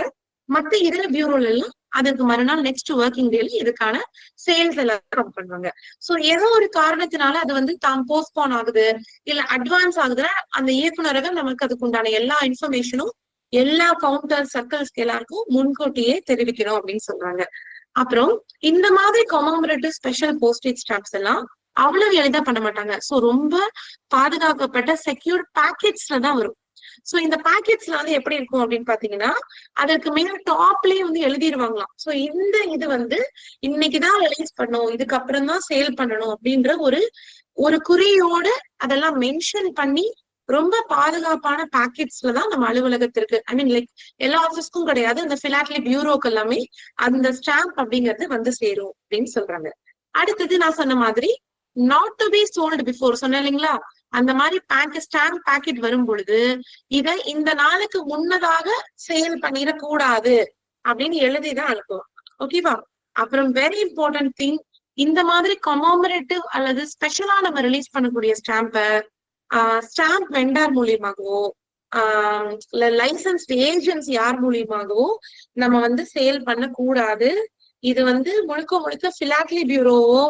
மத்த இதர பியூரோல எல்லாம் அதுக்கு மறுநாள் நெக்ஸ்ட் ஒர்க்கிங் டேல இதுக்கான சேல்ஸ் எல்லாம் பண்ணுவாங்க. சோ ஏதோ ஒரு காரணத்தினால அது வந்து தாம் போஸ்ட்போன் ஆகுது இல்ல அட்வான்ஸ் ஆகுதுன்னா அந்த இயக்குநரகம் நமக்கு அதுக்கு உண்டான எல்லா இன்ஃபர்மேஷனும் எல்லா கவுண்டர் சர்க்கிள்ஸ்க்கு எல்லாருக்கும் முன்கூட்டியே தெரிவிக்கணும் அப்படின்னு சொல்றாங்க. அப்புறம் இந்த மாதிரி கமோமரேட்டிவ் ஸ்பெஷல் போஸ்டேஜ் ஸ்டாம்ப்ஸ் எல்லாம் அவ்வளவு எளிதா பண்ண மாட்டாங்க. சோ ரொம்ப பாதுகாக்கப்பட்ட செக்யூர்ட் பேக்கெட்ஸ்ல தான் வரும். சோ இந்த பேக்கெட்ஸ்ல வந்து எப்படி இருக்கும் அப்படின்னு பாத்தீங்கன்னா அதற்கு மேல டாப்லயே வந்து எழுதிடுவாங்களாம். சோ இந்த இது வந்து இன்னைக்குதான் ரிலீஸ் பண்ணும், இதுக்கப்புறம் தான் சேல் பண்ணணும் அப்படின்ற ஒரு குறியோடு அதெல்லாம் மென்ஷன் பண்ணி ரொம்ப பாதுகாப்பான பேக்கெட்ஸ்ல தான் நம்ம அலுவலகத்திற்கு, ஐ மீன் லைக் எல்லா ஆபீஸ்க்கும் கிடையாது, இந்த பிலாட்லி பியூரோக்கு எல்லாமே அந்த ஸ்டாம்ப் அப்படிங்கிறது வந்து சேரும் அப்படின்னு சொல்றாங்க. அடுத்தது நான் சொன்ன மாதிரி not to be sold before சொன்னேன் இல்லைங்களா, அந்த மாதிரி ஸ்டாம்ப் பேக்கெட் வரும் பொழுது இதை இந்த நாளுக்கு முன்னதாக சேல் பண்ணிடக்கூடாது அப்படின்னு எழுதிதான் அனுப்புவோம். ஓகேவா? அப்புறம் வெரி இம்பார்ட்டன்ட் திங், இந்த மாதிரி கமோமரேட்டிவ் அல்லது ஸ்பெஷலா நம்ம ரிலீஸ் பண்ணக்கூடிய ஸ்டாம்பை ஸ்டாம்ப் வெண்டார் மூலியமாகவோ லைசன்ஸ்ட் ஏஜென்ட்ஸ் யார் மூலியமாகவோ நம்ம வந்து சேல் பண்ண கூடாது. இது வந்து முழுக்க பிலாட்லி பியூரோவோ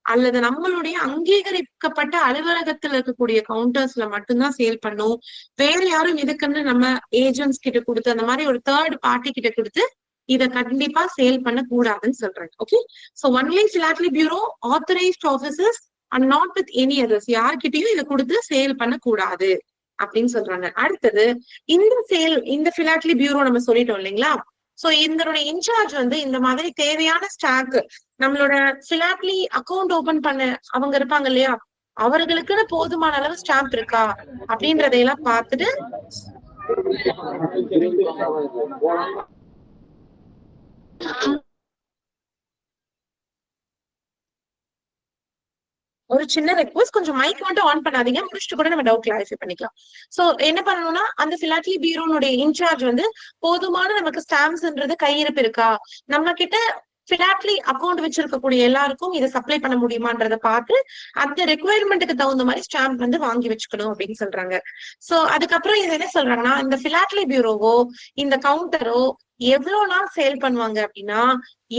அல்லது நம்மளுடைய அங்கீகரிக்கப்பட்ட அலுவலகத்துல இருக்கக்கூடிய கவுண்டர்ஸ்ல மட்டும்தான் சேல் பண்ணும். வேற யாரும் இதுக்குன்னு நம்ம ஏஜென்ட்ஸ் கிட்ட கொடுத்து அந்த மாதிரி ஒரு தேர்ட் பார்ட்டி கிட்ட கொடுத்து இதை கண்டிப்பா சேல் பண்ண கூடாதுன்னு சொல்றாங்க. Okay, so only philately bureau authorised officers and not with any others, யார்கிட்டயும் இதை கொடுத்து சேல் பண்ண கூடாது அப்படின்னு சொல்றாங்க. அடுத்தது இந்த பிலாட்லி பியூரோ நம்ம சொல்லிட்டோம் இல்லைங்களா, சோ இதனுடைய இன்சார்ஜ் வந்து இந்த மாதிரி தேவையான ஸ்டாக் நம்மளோட பிலாட்லி அக்கௌண்ட் ஓபன் பண்ண அவங்க இருப்பாங்க இல்லையா, அவர்களுக்குன்னு போதுமான அளவு ஸ்டாம்ப் இருக்கா அப்படின்றதையெல்லாம் பார்த்துட்டு ஒரு சின்ன ரெக்வஸ்ட், கொஞ்சம் மைக் மட்டும் ஆன் பண்ணாதீங்க, முடிச்சுட்டு கூட நம்ம டவுட் கிளாரிஃபை பண்ணிக்கலாம். சோ என்ன பண்ணணும்னா அந்த பிலாட்லி பியூரோனுடைய இன்சார்ஜ் வந்து போதுமான நமக்கு ஸ்டாம்ப்ஸ்ன்றது கையிருப்பு இருக்கா, நம்ம கிட்ட பிலாட்லி அக்கௌண்ட் வச்சிருக்கக்கூடிய எல்லாருக்கும் இதை சப்ளை பண்ண முடியுமான்றதை பார்த்து அந்த ரெக்குவயர்மெண்ட்டுக்கு தகுந்த மாதிரி ஸ்டாம்ப் வந்து வாங்கி வச்சுக்கணும் அப்படின்னு சொல்றாங்க. சோ அதுக்கப்புறம் இது என்ன சொல்றாங்கன்னா இந்த பிலாட்லி பியூரோவோ இந்த கவுண்டரோ எவ்வளவு நாள் சேல் பண்ணுவாங்க அப்படின்னா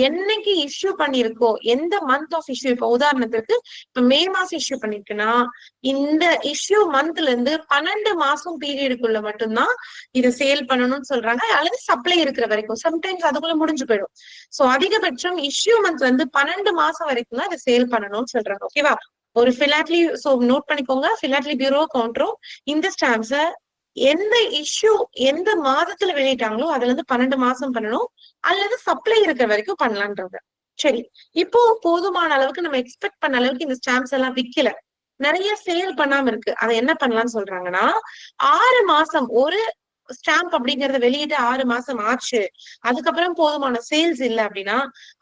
என்னைக்கு இஷ்யூ பண்ணிருக்கோ, எந்த மந்த் ஆஃப் இஷ்யூ, இப்ப உதாரணத்துக்கு இப்ப மே மாசம் இஷ்யூ பண்ணிருக்குன்னா இந்த இஷ்யூ மந்த்ல இருந்து 12 மாசம் பீரியடுக்குள்ள மட்டும்தான் இதை சேல் பண்ணணும்னு சொல்றாங்க, அல்லது சப்ளை இருக்கிற வரைக்கும். சம்டைம்ஸ் அதுக்குள்ள முடிஞ்சு போயிடும். சோ அதிகபட்சம் இஷ்யூ மந்த் வந்து 12 மாசம் வரைக்கும் தான் இதை சேல் பண்ணணும்னு சொல்றாங்க. ஓகேவா? ஒரு பிலாட்லி, சோ நோட் பண்ணிக்கோங்க, பிலாட்லி பியூரோ கவுண்டரோ இந்த ஸ்டாம்ப்ஸ எந்த இஷ்யூ எந்த மாதத்துல வெளியிட்டாங்களோ அதுல இருந்து 12 மாசம் பண்ணணும், அல்லது சப்ளை இருக்கிற வரைக்கும் பண்ணலான்றாங்க. சரி, இப்போ போதுமான அளவுக்கு நம்ம எக்ஸ்பெக்ட் பண்ண அளவுக்கு இந்த ஸ்டாம்ப்ஸ் எல்லாம் விக்கல, நிறைய சேல் பண்ணாம இருக்கு, அதை என்ன பண்ணலாம்னு சொல்றாங்கன்னா 6 மாசம் ஒரு ஸ்டாம்ப் அப்படிங்கறத வெளியிட்டு 6 மாசம் ஆச்சு, அதுக்கப்புறம் போதுமான சேல்ஸ் இல்லை அப்படின்னா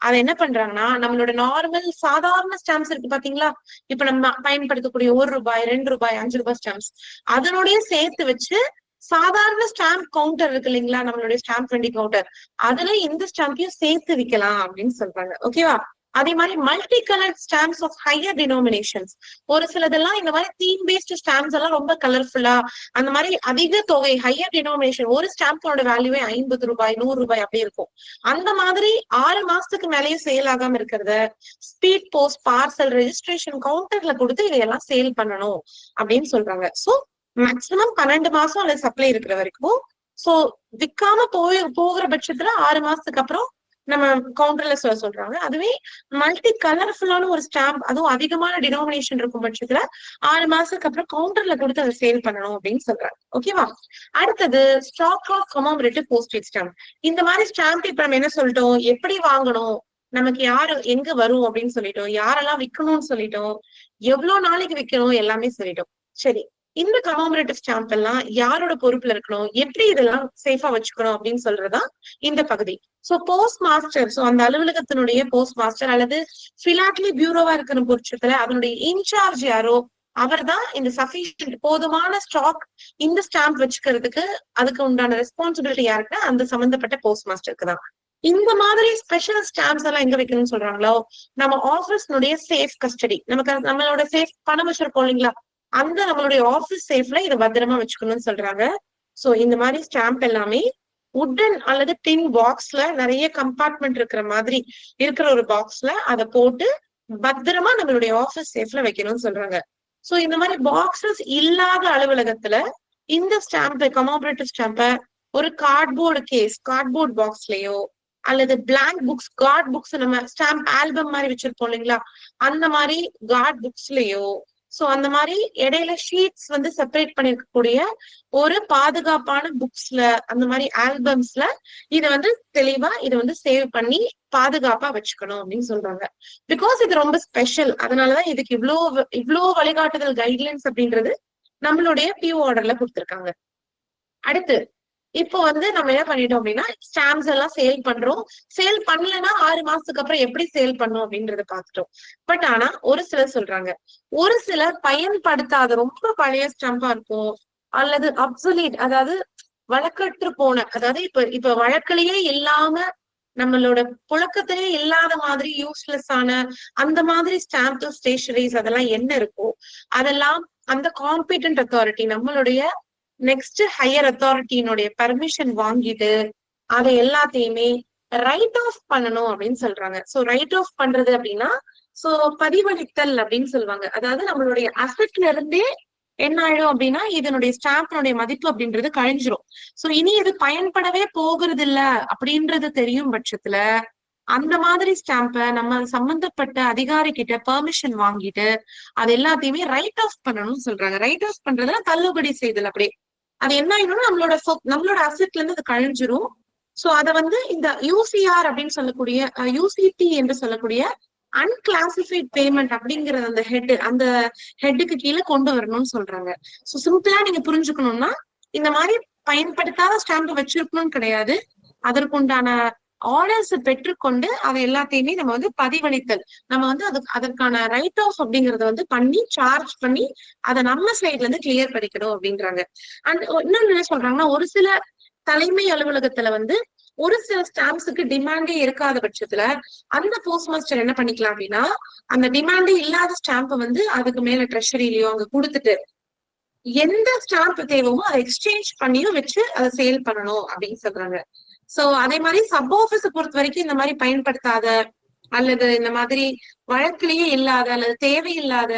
அதை என்ன பண்றாங்கன்னா நம்மளோட நார்மல் சாதாரண ஸ்டாம்ப்ஸ் இருக்கு பாத்தீங்களா, இப்ப நம்ம பயன்படுத்தக்கூடிய ₹1, ₹2, ₹5 ஸ்டாம்ப்ஸ் அதனுடைய சேர்த்து வச்சு சாதாரண ஸ்டாம்ப் கவுண்டர் இருக்கு இல்லைங்களா, நம்மளுடைய ஸ்டாம்ப் வண்டி கவுண்டர், அதுல இந்த ஸ்டாம்பையும் சேர்த்து விற்கலாம் அப்படின்னு சொல்றாங்க. ஓகேவா? அதே மாதிரி multi colour stamps of higher denominations. ஒரு சிலதெல்லாம் இந்த மாதிரி தீம் பேஸ்ட் ஸ்டாம்ப்ஸ் எல்லாம் ரொம்ப கலர்ஃபுல்லா அந்த மாதிரி அதிக தொகை ஹையர் டினோமினேஷன், ஒரு ஸ்டாம்போட வேல்யூவே 50 ரூபாய் 100 ரூபாய் அப்படி இருக்கும். அந்த மாதிரி 6 மாசத்துக்கு மேலேயும் சேல் ஆகாம இருக்கிறத ஸ்பீட் போஸ்ட் பார்சல் ரெஜிஸ்ட்ரேஷன் கவுண்டர்ல கொடுத்து இதையெல்லாம் சேல் பண்ணணும் அப்படின்னு சொல்றாங்க. சோ மேக்சிமம் 12 மாசம் அல்லது சப்ளை இருக்கிற வரைக்கும். சோ விற்காம போகிற பட்சத்துல 6 மாசத்துக்கு அப்புறம் நம்ம கவுண்டர்ல சொல்றாங்க. அதுவே மல்டி கலர்ஃபுல்லான ஒரு ஸ்டாம்ப், அதுவும் அதிகமான டினோமினேஷன் இருக்கும் பட்சத்துல 6 மாசத்துக்கு அப்புறம் கவுண்டர்ல கொடுத்து அதை சேல் பண்ணணும் அப்படின்னு சொல்றாங்க. ஓகேவா? அடுத்தது stock of commemorative postage stamp. இந்த மாதிரி ஸ்டாம்ப் இப்ப நம்ம என்ன சொல்லிட்டோம், எப்படி வாங்கணும், நமக்கு யாரு எங்க வரும் அப்படின்னு சொல்லிட்டோம், யாரெல்லாம் விற்கணும்னு சொல்லிட்டோம், எவ்வளவு நாளைக்கு விற்கணும் எல்லாமே சொல்லிட்டோம். சரி, இந்த கமமரேட்டிவ் ஸ்டாம்ப் எல்லாம் யாரோட பொறுப்புல இருக்கணும், எப்படி இதெல்லாம் சேஃபா வச்சுக்கணும் அப்படின்னு சொல்றதுதான் இந்த பகுதி. சோ போஸ்ட் மாஸ்டர், சோ அந்த அலுவலகத்தினுடைய போஸ்ட் மாஸ்டர் அல்லது பிலாட்லி பியூரோவா இருக்கிற பட்சத்துல அதனுடைய இன்சார்ஜ் யாரோ அவர் தான் இந்த சஃபிஷியன்ட் போதுமான ஸ்டாக் இந்த ஸ்டாம்ப் வச்சுக்கிறதுக்கு அதுக்கு உண்டான ரெஸ்பான்சிபிலிட்டி யாருக்கு, அந்த சம்பந்தப்பட்ட போஸ்ட் மாஸ்டருக்கு தான். இந்த மாதிரி ஸ்பெஷல் ஸ்டாம்ப்ஸ் எல்லாம் எங்க வைக்கணும்னு சொல்றாங்களோ, நம்ம ஆபீஸ்னுடைய சேஃப் கஸ்டடி, நமக்கு நம்மளோட சேஃப் பணம் வச்சிருக்கோம் இல்லைங்களா, அந்த நம்மளுடைய ஆபீஸ் சேஃப்ல இதை பத்திரமா வச்சுக்கணும்னு சொல்றாங்க. சோ இந்த மாதிரி ஸ்டாம்ப் எல்லாமே உட்டன் அல்லது டின் பாக்ஸ்ல நிறைய கம்பார்ட்மெண்ட் இருக்கிற மாதிரி இருக்கிற ஒரு பாக்ஸ்ல அதை போட்டு பத்திரமா நம்மளுடைய ஆபீஸ் சேஃப்ல வைக்கணும்னு சொல்றாங்க. சோ இந்த மாதிரி பாக்ஸஸ் இல்லாத அலுவலகத்துல இந்த ஸ்டாம்ப் கமமரேட்டிவ் ஸ்டாம்பை ஒரு கார்ட்போர்டு கேஸ், கார்ட்போர்ட் பாக்ஸ்லயோ அல்லது பிளாங்க் புக்ஸ், கார்ட் புக்ஸ் நம்ம ஸ்டாம்ப் ஆல்பம் மாதிரி வச்சிருப்போம் இல்லைங்களா, அந்த மாதிரி கார்ட் புக்ஸ்லயோ, சோ அந்த மாதிரி இடையில ஷீட்ஸ் வந்து செப்பரேட் பண்ணிருக்கக்கூடிய ஒரு பாதுகாப்பான புக்ஸ்ல, அந்த மாதிரி ஆல்பம்ஸ்ல இதை வந்து தெளிவா இதை வந்து சேவ் பண்ணி பாதுகாப்பா வச்சுக்கணும் அப்படின்னு சொல்றாங்க. பிகாஸ் இது ரொம்ப ஸ்பெஷல், அதனாலதான் இதுக்கு இவ்வளோ வழிகாட்டுதல் கைட்லைன்ஸ் அப்படின்றது நம்மளுடைய பியூ ஆர்டர்ல கொடுத்திருக்காங்க. அடுத்து இப்போ வந்து நம்ம என்ன பண்ணிட்டோம் அப்படின்னா ஸ்டாம்ப்ஸ் எல்லாம் சேல் பண்றோம். சேல் பண்ணலன்னா 6 மாசத்துக்கு அப்புறம் எப்படி சேல் பண்ணோம் அப்படின்றத பார்த்துட்டோம். பட் ஆனா ஒரு சிலர் சொல்றாங்க, ஒரு சிலர் பயன்படுத்தாத ரொம்ப பழைய ஸ்டாம்பா இருக்கும் அல்லது அப்சொலீட், அதாவது வழக்கற்று போன, அதாவது இப்ப வழக்கிலேயே இல்லாம நம்மளோட புழக்கத்திலேயே இல்லாத மாதிரி யூஸ்லெஸ் ஆன அந்த மாதிரி ஸ்டாம்ப் ஸ்டேஷனரிஸ் அதெல்லாம் என்ன இருக்கோ அதெல்லாம் அந்த காம்பிடன்ட் அத்தாரிட்டி, நம்மளுடைய நெக்ஸ்ட் ஹையர் அத்தாரிட்டியினுடைய பர்மிஷன் வாங்கிட்டு அதை எல்லாத்தையுமே ரைட் ஆஃப் பண்ணணும் அப்படின்னு சொல்றாங்க. சோ ரைட் ஆஃப் பண்றது அப்படின்னா சோ பதிவளித்தல் அப்படின்னு சொல்லுவாங்க. அதாவது நம்மளுடைய அசெட்ல இருந்தே என்ன ஆயிடும் அப்படின்னா இதனுடைய ஸ்டாம்பினுடைய மதிப்பு அப்படின்றது கழிஞ்சிரும். சோ இனி இது பயன்படவே போகிறது இல்ல அப்படின்றது தெரியும் பட்சத்துல அந்த மாதிரி ஸ்டாம்பை நம்ம சம்பந்தப்பட்ட அதிகாரி கிட்ட பெர்மிஷன் வாங்கிட்டு அது எல்லாத்தையுமே ரைட் ஆஃப் பண்ணணும்னு சொல்றாங்க. ரைட் ஆஃப் பண்றதுல தள்ளுபடி செய்தல் அப்படியே அது என்ன ஆயிடும்னா நம்மளோட அசெட்ல இருந்து அது கழிஞ்சிரும். சோ அத வந்து இந்த யூசிஆர் அப்படின்னு சொல்லக்கூடிய யூசிடி என்று சொல்லக்கூடிய அன்கிளாசிஃபைட் பேமெண்ட் அப்படிங்கிற அந்த ஹெட்டுக்கு கீழே கொண்டு வரணும்னு சொல்றாங்க. சோ சிம்பிளா நீங்க புரிஞ்சுக்கணும்னா இந்த மாதிரி பயன்படுத்தாத ஸ்டாம்ப் வச்சிருக்கணும்னு கிடையாது, அதற்குண்டான ஆர்டர்ஸ் பெற்றுக்கொண்டு அதை எல்லாத்தையுமே நம்ம வந்து பதிவளித்தல், நம்ம வந்து அதற்கான ரைட் ஆஃப் அப்படிங்கறத வந்து பண்ணி சார்ஜ் பண்ணி அதை நம்ம சைட்ல இருந்து கிளியர் பண்ணிக்கணும் அப்படின்றாங்க. அண்ட் இன்னொன்னு என்ன சொல்றாங்கன்னா, ஒரு சில தலைமை அலுவலகத்துல வந்து ஒரு சில ஸ்டாம்ப்ஸுக்கு டிமாண்டே இருக்காத பட்சத்துல அந்த போஸ்ட் மாஸ்டர் என்ன பண்ணிக்கலாம் அப்படின்னா அந்த டிமாண்டே இல்லாத ஸ்டாம்பை வந்து அதுக்கு மேல ட்ரெஷரியிலயோ அங்க கொடுத்துட்டு எந்த ஸ்டாம்ப் தேவையோ அதை எக்ஸ்சேஞ்ச் பண்ணியும் வச்சு அதை சேல் பண்ணணும் அப்படின்னு சொல்றாங்க. சோ அதே மாதிரி சப் ஆபீஸை பொறுத்த வரைக்கும் இந்த மாதிரி பயன்படுத்தாத அல்லது இந்த மாதிரி வழக்கிலேயே இல்லாத அல்லது தேவையில்லாத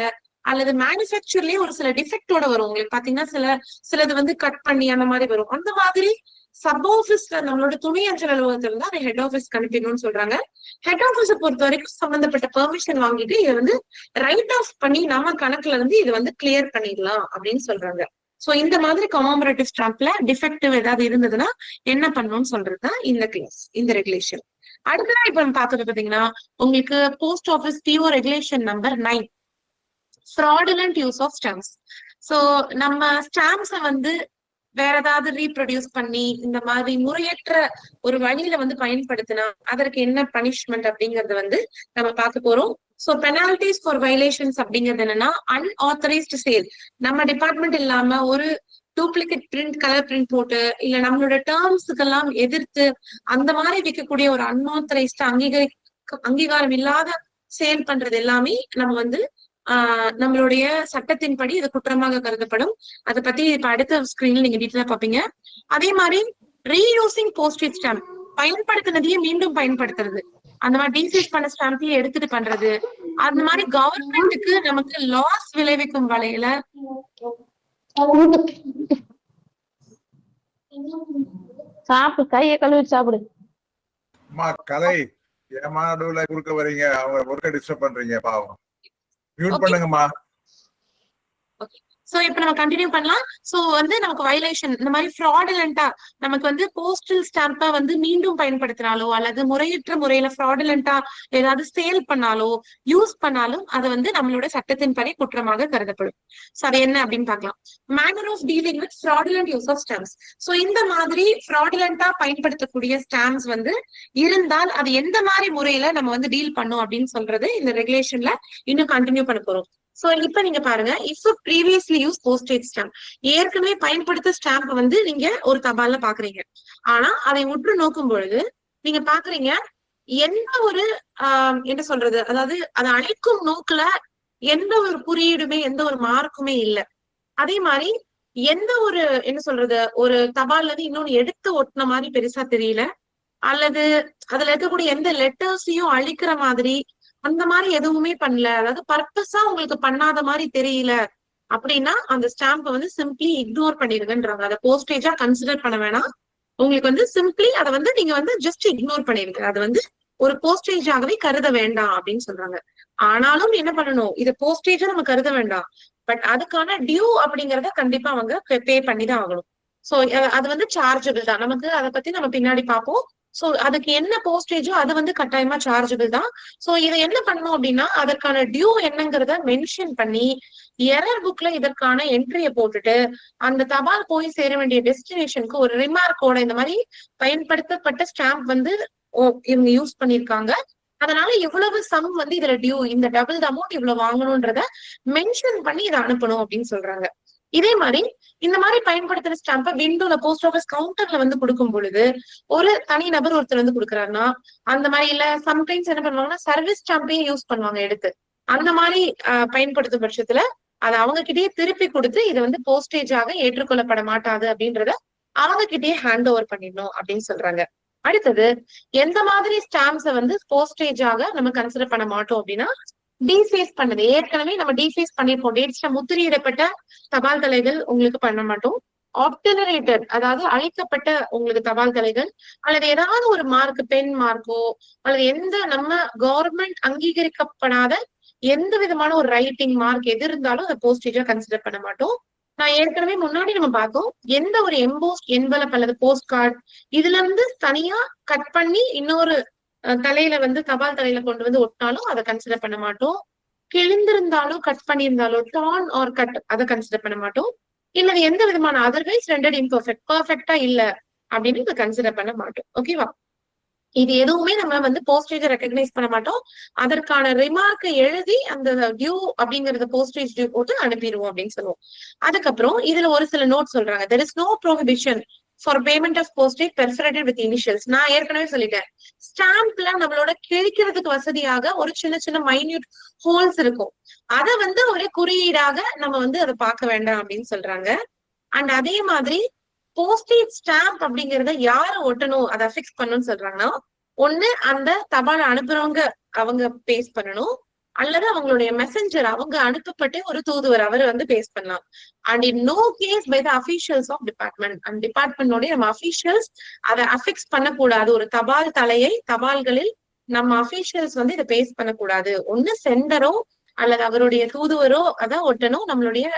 அல்லது மேனுஃபேக்சர்லயே ஒரு சில டிஃபெக்டோட வரும். உங்களுக்கு பாத்தீங்கன்னா சிலது வந்து கட் பண்ணி அந்த மாதிரி வரும். அந்த மாதிரி சப் ஆபீஸ்ல நம்மளோட துணை அஞ்சல் அலுவலகத்துல இருந்து அதை ஹெட் ஆபீஸ் அனுப்பிடணும்னு சொல்றாங்க. ஹெட் ஆபீஸை பொறுத்த வரைக்கும் சம்பந்தப்பட்ட பெர்மிஷன் வாங்கிட்டு இதை வந்து ரைட் ஆஃப் பண்ணி நம்ம கணக்குல இருந்து இதை வந்து கிளியர் பண்ணிடலாம் அப்படின்னு சொல்றாங்க. சோ இந்த மாதிரி கமமரேட்டிவ் ஸ்டாம்ப்ல டிஃபெக்டிவ் ஏதாவது இருந்ததுன்னா என்ன பண்ணணும்னு சொல்றதுதான் இந்த கிளாஸ், இந்த ரெகுலேஷன். அடுத்ததான் இப்ப நம்ம பாக்குறது பாத்தீங்கன்னா உங்களுக்கு post office PO regulation number 9, fraudulent use of stamps. So நம்ம ஸ்டாம்ப்ஸை வந்து வேற ஏதாவது ரீப்ரொடியூஸ் பண்ணி இந்த மாதிரி முறையற்ற ஒரு வழியில வந்து பயன்படுத்தினா அதற்கு என்ன பனிஷ்மெண்ட் அப்படிங்கறது வந்து நம்ம பார்க்க போறோம். சோ பெனால்டிஸ் ஃபார் வயலேஷன்ஸ் அப்படிங்கிறது என்னன்னா அன்ஆத்தரைஸ்டு சேல், நம்ம டிபார்ட்மெண்ட் இல்லாம ஒரு டூப்ளிகேட் பிரிண்ட், கலர் பிரிண்ட் போட்டு இல்ல நம்மளோட டேர்ம்ஸுக்கெல்லாம் எதிர்த்து அந்த மாதிரி விற்கக்கூடிய ஒரு அன்ஆத்தரைஸ்டு அங்கீகாரம் இல்லாத செயல் பண்றது எல்லாமே நம்ம வந்து நம்மளுடைய சட்டத்தின்படி இது குற்றமாக கருதப்படும். அதை பத்தி இப்ப அடுத்த ஸ்கிரீன்ல நீங்க டீட்டெயிலா பாப்பீங்க. அதே மாதிரி ரீயூசிங் போஸ்டேஜ் ஸ்டாம்ப், பயன்படுத்தினதையே மீண்டும் பயன்படுத்துறது, அந்த மாதிரி டிசைஸ் பண்ண ஸ்டாம்பையே எடுத்துட்டு பண்றது, அந்த மாதிரி கவர்மெண்ட்டுக்கு நமக்கு லாஸ் விளைவிக்கும் வகையில சாப்பிடு, கையை கழுவி சாப்பிடு. கலை ஏமா நடுவுல குறுக்க வரீங்க, அவங்க ஒர்க்க டிஸ்டர்ப் பண்றீங்க, பாவம். மியூட் பண்ணுங்கம்மா. சோ இப்ப நம்ம கண்டினியூ பண்ணலாம். சோ வந்து நமக்கு வயலேஷன் இந்த மாதிரி ஃப்ராடுலண்டா நமக்கு வந்து போஸ்டல் ஸ்டாம்பை வந்து மீண்டும் பயன்படுத்தினாலோ அல்லது முறையற்ற முறையில ஃப்ராடுலண்டா ஏதாவது சேல் பண்ணாலோ யூஸ் பண்ணாலும் அது வந்து நம்மளோட சட்டத்தின்படி குற்றமாக கருதப்படும். சோ அது என்ன அப்படின்னு பார்க்கலாம். Manner of dealing with fraudulent use of stamps. So இந்த மாதிரி ஃப்ராடுலண்டா பயன்படுத்தக்கூடிய ஸ்டாம்ப்ஸ் வந்து இருந்தால் அது எந்த மாதிரி முறையில நம்ம வந்து டீல் பண்ணோம் அப்படின்னு சொல்றது இந்த ரெகுலேஷன்ல இன்னும் கண்டினியூ பண்ண போறோம். சோ இப்ப நீங்க பாருங்க, if previously use postage stamp, ஏற்கனவே பயன்படுத்த ஸ்டாம்ப் வந்து நீங்க ஒரு தபால்ல பாக்குறீங்க. ஆனா அதை உற்று நோக்கும் பொழுது நீங்க பாக்குறீங்க எந்த ஒரு என்ன சொல்றது, அதாவது அதை அழிக்கும் நோக்குல எந்த ஒரு குறியீடுமே எந்த ஒரு மார்க்குமே இல்லை. அதே மாதிரி எந்த ஒரு என்ன சொல்றது, ஒரு தபால்ல இருந்து இன்னொன்னு எடுத்து ஒட்டின மாதிரி பெருசா தெரியல, அல்லது அதுல இருக்கக்கூடிய எந்த லெட்டர்ஸையும் அழிக்கிற மாதிரி அந்த மாதிரி எதுவுமே பண்ணல, அதாவது பர்பஸா உங்களுக்கு பண்ணாத மாதிரி தெரியல அப்படின்னா அந்த ஸ்டாம்பை வந்து சிம்பிளி இக்னோர் பண்ணிருங்கன்றாங்க. அதை போஸ்டேஜா கன்சிடர் பண்ண வேணாம். உங்களுக்கு வந்து சிம்பிளி அதை வந்து நீங்க வந்து ஜஸ்ட் இக்னோர் பண்ணிருங்க, அது வந்து ஒரு போஸ்டேஜாகவே கருத வேண்டாம் அப்படின்னு சொல்றாங்க. ஆனாலும் என்ன பண்ணணும், இதை போஸ்டேஜா நம்ம கருத வேண்டாம், பட் அதுக்கான டியூ அப்படிங்கறத கண்டிப்பா அவங்க பே பண்ணிதான் ஆகணும். சோ அது வந்து சார்ஜபிள் தான். நமக்கு அதை பத்தி நம்ம பின்னாடி பார்ப்போம். சோ அதுக்கு என்ன போஸ்டேஜோ அது வந்து கட்டாயமா சார்ஜபிள் தான். சோ இதை என்ன பண்ணணும் அப்படின்னா அதற்கான டியூ என்னங்கிறத மென்ஷன் பண்ணி எரர் புக்ல இதற்கான என்ட்ரிய போட்டுட்டு அந்த தபால் போய் சேர வேண்டிய டெஸ்டினேஷனுக்கு ஒரு ரிமார்க்கோட இந்த மாதிரி பயன்படுத்தப்பட்ட ஸ்டாம்ப் வந்து இவங்க யூஸ் பண்ணிருக்காங்க, அதனால இவ்வளவு சம் வந்து இதுல டியூ, இந்த டபுள் அமௌண்ட் இவ்வளவு வாங்கணும்ன்றத மென்ஷன் பண்ணி இதை அனுப்பணும் அப்படின்னு சொல்றாங்க. இதே மாதிரி இந்த மாதிரி பயன்படுத்துற ஸ்டாம்பை விண்டோல போஸ்ட் ஆபீஸ் கவுண்டர்ல வந்து கொடுக்கும் பொழுது ஒரு தனி நபர் ஒருத்தர் வந்து கொடுக்குறாருன்னா அந்த மாதிரி இல்ல சம்டைம்ஸ் என்ன பண்ணுவாங்கன்னா சர்வீஸ் ஸ்டாம்பையும் யூஸ் பண்ணுவாங்க எடுத்து, அந்த மாதிரி பயன்படுத்தும் பட்சத்துல அதை அவங்க கிட்டயே திருப்பி கொடுத்து இது வந்து போஸ்டேஜாக ஏற்றுக்கொள்ளப்பட மாட்டாது அப்படின்றத அவங்க கிட்டயே ஹேண்ட் ஓவர் பண்ணிடணும் அப்படின்னு சொல்றாங்க. அடுத்தது எந்த மாதிரி ஸ்டாம்ப்ஸை வந்து போஸ்டேஜாக நம்ம கன்சிடர் பண்ண மாட்டோம் அப்படின்னா டிஃபேஸ் பண்ணது, ஏற்கனவே நம்ம டிஃபேஸ் பண்ணிருப்போம், டேட்ஸ்ல முத்திரையிடப்பட்ட தபால் தலைகள் உங்களுக்கு பண்ண மாட்டோம். ஆப்டனரேட்டட் அதாவது அழிக்கப்பட்ட உங்களுக்கு தபால் தலைகள் அல்லது ஏதாவது ஒரு மார்க், பென் மார்க்கோ அல்லது எந்த நம்ம கவர்மெண்ட் அங்கீகரிக்கப்படாத எந்த விதமான ஒரு ரைட்டிங் மார்க் எது இருந்தாலும் அதை போஸ்டேஜா கன்சிடர் பண்ண மாட்டோம். நான் ஏற்கனவே முன்னாடி நம்ம பார்த்தோம், எந்த ஒரு எம்போஸ்ட் என்வலப் அல்லது போஸ்ட் கார்டு இதுல இருந்து தனியா கட் பண்ணி இன்னொரு தலையில வந்து தபால் தலையில கொண்டு வந்து ஒட்டினாலும் அதை கன்சிடர் பண்ண மாட்டோம். கிழிந்திருந்தாலும் கட் பண்ணியிருந்தாலும் டார்ன் ஆர் கட் அதை கன்சிடர் பண்ண மாட்டோம். இல்ல எந்த விதமான அதர்வைஸ் ரெண்டட் இம்பர்ஃபெக்ட், பர்ஃபெக்டா இல்ல அப்படின்னு இதை கன்சிடர் பண்ண மாட்டோம். ஓகேவா? இது எதுவுமே நம்ம வந்து போஸ்டேஜ் ரெகக்னைஸ் பண்ண மாட்டோம். அதற்கான ரிமார்க்கை எழுதி அந்த டியூ அப்படிங்கறத போஸ்டேஜ் டியூ போட்டு அனுப்பிடுவோம் அப்படின்னு சொல்லுவோம். அதுக்கப்புறம் இதுல ஒரு சில நோட் சொல்றாங்க. there is no prohibition for payment of postage perforated with initials. நான் ஏற்கனவே சொல்லிட்டேன், ஸ்டாம்ப்ல நம்மளோட கிழிக்கிறதுக்கு வசதியாக ஒரு சின்ன சின்ன மைன்யூட் ஹோல்ஸ் இருக்கும், அதை வந்து ஒரு குறியீடாக நம்ம வந்து அதை பார்க்க வேண்டாம் அப்படின்னு சொல்றாங்க. அண்ட் அதே மாதிரி போஸ்டேஜ் ஸ்டாம்ப் அப்படிங்கறத யாரு ஒட்டணும் அதை அஃபிக்ஸ் பண்ணணும்னு சொல்றாங்கன்னா ஒண்ணு அந்த தபால் அனுப்புறவங்க அவங்க பேஸ் பண்ணணும், அல்லது அவங்களுடைய மெசஞ்சர் அவங்க அனுப்பப்பட்ட ஒரு தூதுவர் அவர் வந்து பேஸ் பண்ணலாம். And in no case by the officials of department. அந்த டிபார்ட்மெண்டோட நம்ம அபிஷியல்ஸ் அதை அஃபிக்ஸ் பண்ணக்கூடாது. ஒரு தபால் தலையை தபால்களில் நம்ம அபிஷியல்ஸ் வந்து இதை பேஸ் பண்ணக்கூடாது. ஒண்ணு சென்டரோ அல்லது அவருடைய தூதுவரோ அதான் ஒட்டணும், நம்மளுடைய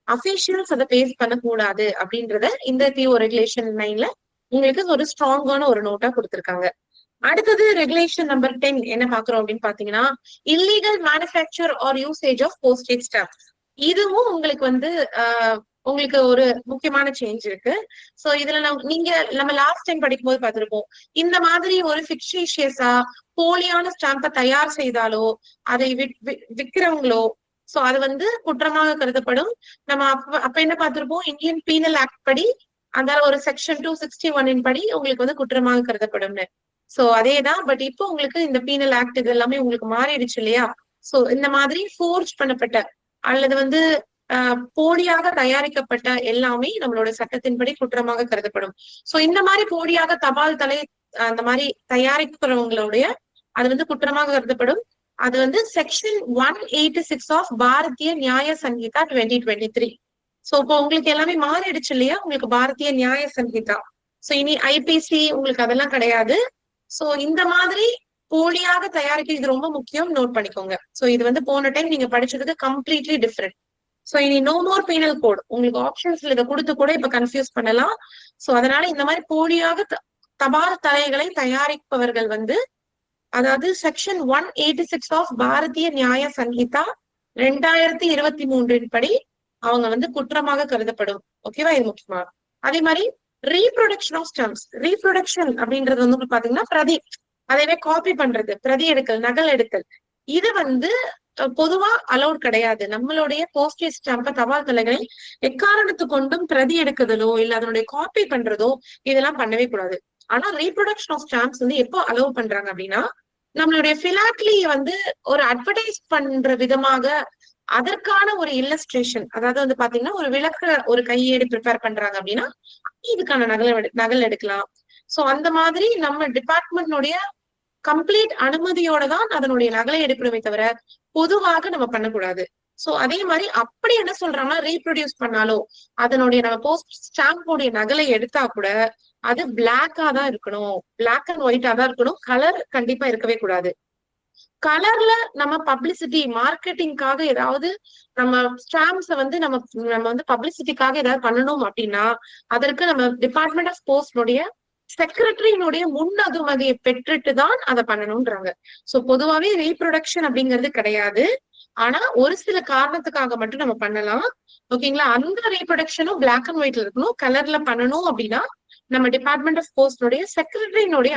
அபிஷியல்ஸ் அதை பேஸ் பண்ணக்கூடாது அப்படின்றத இந்த பிஓ ரெகுலேஷன் 9ல உங்களுக்கு ஒரு ஸ்ட்ராங்கான ஒரு நோட்டா கொடுத்திருக்காங்க. அடுத்தது ரெகுலேஷன் நம்பர் 10 என்ன பாக்குறோம் அப்படின்னு பாத்தீங்கன்னா illegal manufacture or usage of postage stamp. இதுவும் உங்களுக்கு வந்து உங்களுக்கு ஒரு முக்கியமான சேஞ்ச் இருக்கு. சோ இதுல நம்ம லாஸ்ட் டைம் படிக்கும் போது பார்த்திருப்போம், இந்த மாதிரி ஒரு பிக்ஷிஷியஸா போலியான ஸ்டாம்பை தயார் செய்தாலோ அதை விற்கிறவங்களோ சோ அது வந்து குற்றமாக கருதப்படும். நம்ம அப்ப என்ன பார்த்திருப்போம், இந்தியன் பீனல் ஆக்ட் படி அந்த ஒரு செக்ஷன் 261 படி உங்களுக்கு வந்து குற்றமாக கருதப்படும்னு. சோ அதேதான். பட் இப்போ உங்களுக்கு இந்த பீனல் ஆக்ட் இது எல்லாமே உங்களுக்கு மாறிடுச்சு இல்லையா? சோ இந்த மாதிரி ஃபோர்ஜ் பண்ணப்பட்ட அல்லது வந்து போலியாக தயாரிக்கப்பட்ட எல்லாமே நம்மளோட சட்டத்தின்படி குற்றமாக கருதப்படும். சோ இந்த மாதிரி போலியாக தபால் தலை அந்த மாதிரி தயாரிக்கிறவங்களுடைய அது வந்து குற்றமாக கருதப்படும். அது வந்து செக்ஷன் 186 ஆஃப் பாரதிய நியாய சங்கீதா 2023. சோ இப்போ உங்களுக்கு எல்லாமே மாறிடுச்சு இல்லையா? உங்களுக்கு பாரதிய நியாய சங்கீதா. சோ இனி ஐபிசி உங்களுக்கு அதெல்லாம் கிடையாது. சோ இந்த மாதிரி போலியாக தயாரிக்க இது ரொம்ப முக்கியம், நோட் பண்ணிக்கோங்க. சோ இது வந்து போன டைம் நீங்க படிச்சதுக்கு கம்ப்ளீட்லி டிஃப்ரெண்ட். சோ இனி நோ மோர் பீனல் கோட் உங்களுக்கு ஆப்ஷன்ஸ்ல இதை கொடுத்து கூட இப்ப கன்ஃபியூஸ் பண்ணலாம். சோ அதனால இந்த மாதிரி போலியாக தபால் தலைகளை தயாரிப்பவர்கள் வந்து அதாவது செக்ஷன் 186 ஆஃப் பாரதிய நியாய சங்கீதா 2023 படி அவங்க வந்து குற்றமாக கருதப்படும். ஓகேவா? இது முக்கியமா. அதே மாதிரி ரீப்ரொடக்ஷன் ஆஃப் ஸ்டம்ப்ஸ். ரீப்ரொடக்ஷன் அப்படின்றது வந்து பாத்தீங்கன்னா பிரதி அதைவே காப்பி பண்றது, பிரதி எடுக்கல், நகல் எடுக்கல், இது வந்து பொதுவா அலௌட் கிடையாது. நம்மளுடைய போஸ்டேஜ் ஸ்டாம்ப தபால் தலைகளை எக்காரணத்து கொண்டும் பிரதி எடுக்குதலோ இல்ல அதனுடைய காப்பி பண்றதோ இதெல்லாம் பண்ணவே கூடாது. ஆனா ரீப்ரொடக்ஷன் ஆஃப் ஸ்டாம்ப்ஸ் வந்து எப்போ அலோவ் பண்றாங்க அப்படின்னா நம்மளுடைய பிலாட்லி வந்து ஒரு அட்வர்டைஸ் பண்ற விதமாக அதற்கான ஒரு இல்லஸ்ட்ரேஷன், அதாவது வந்து பாத்தீங்கன்னா ஒரு விளக்க ஒரு கையேடு ப்ரிப்பேர் பண்றாங்க அப்படின்னா இதுக்கான நகல் எடுக்கலாம். சோ அந்த மாதிரி நம்ம டிபார்ட்மெண்ட்னுடைய கம்ப்ளீட் அனுமதியோட தான் அதனுடைய நகலை எடுக்கணுமே தவிர பொதுவாக நம்ம பண்ணக்கூடாது. சோ அதே மாதிரி அப்படி என்ன சொல்றாங்கன்னா ரீப்ரொடியூஸ் பண்ணாலோ அதனுடைய நம்ம போஸ்ட் ஸ்டாம்போடைய நகலை எடுத்தா கூட அது பிளாக்கா தான் இருக்கணும், பிளாக் அண்ட் ஒயிட்டா தான் இருக்கணும், கலர் கண்டிப்பா இருக்கவே கூடாது. கலர்ல நம்ம பப்ளிசிட்டி மார்க்கெட்டிங்காக ஏதாவது நம்ம ஸ்டாம்ப்ஸ வந்து நம்ம வந்து பப்ளிசிட்டிக்காக ஏதாவது பண்ணணும் அப்படின்னா அதற்கு நம்ம டிபார்ட்மெண்ட் ஆஃப் போஸ்ட்னுடைய செக்ரட்டரியினுடைய முன் அனுமதியை பெற்றுட்டு தான் அதை பண்ணணும்ன்றாங்க. சோ பொதுவாவே ரீப்ரொடக்ஷன் அப்படிங்கிறது கிடையாது. ஆனா ஒரு சில காரணத்துக்காக மட்டும் நம்ம பண்ணலாம். ஓகேங்களா? அந்த ரீப்ரொடக்ஷனும் பிளாக் அண்ட் ஒயிட்ல இருக்கணும். கலர்ல பண்ணணும் அப்படின்னா நம்ம டிபார்ட்மெண்ட் ஆஃப் போஸ்ட்னுடைய செக்ரட்டரியினுடைய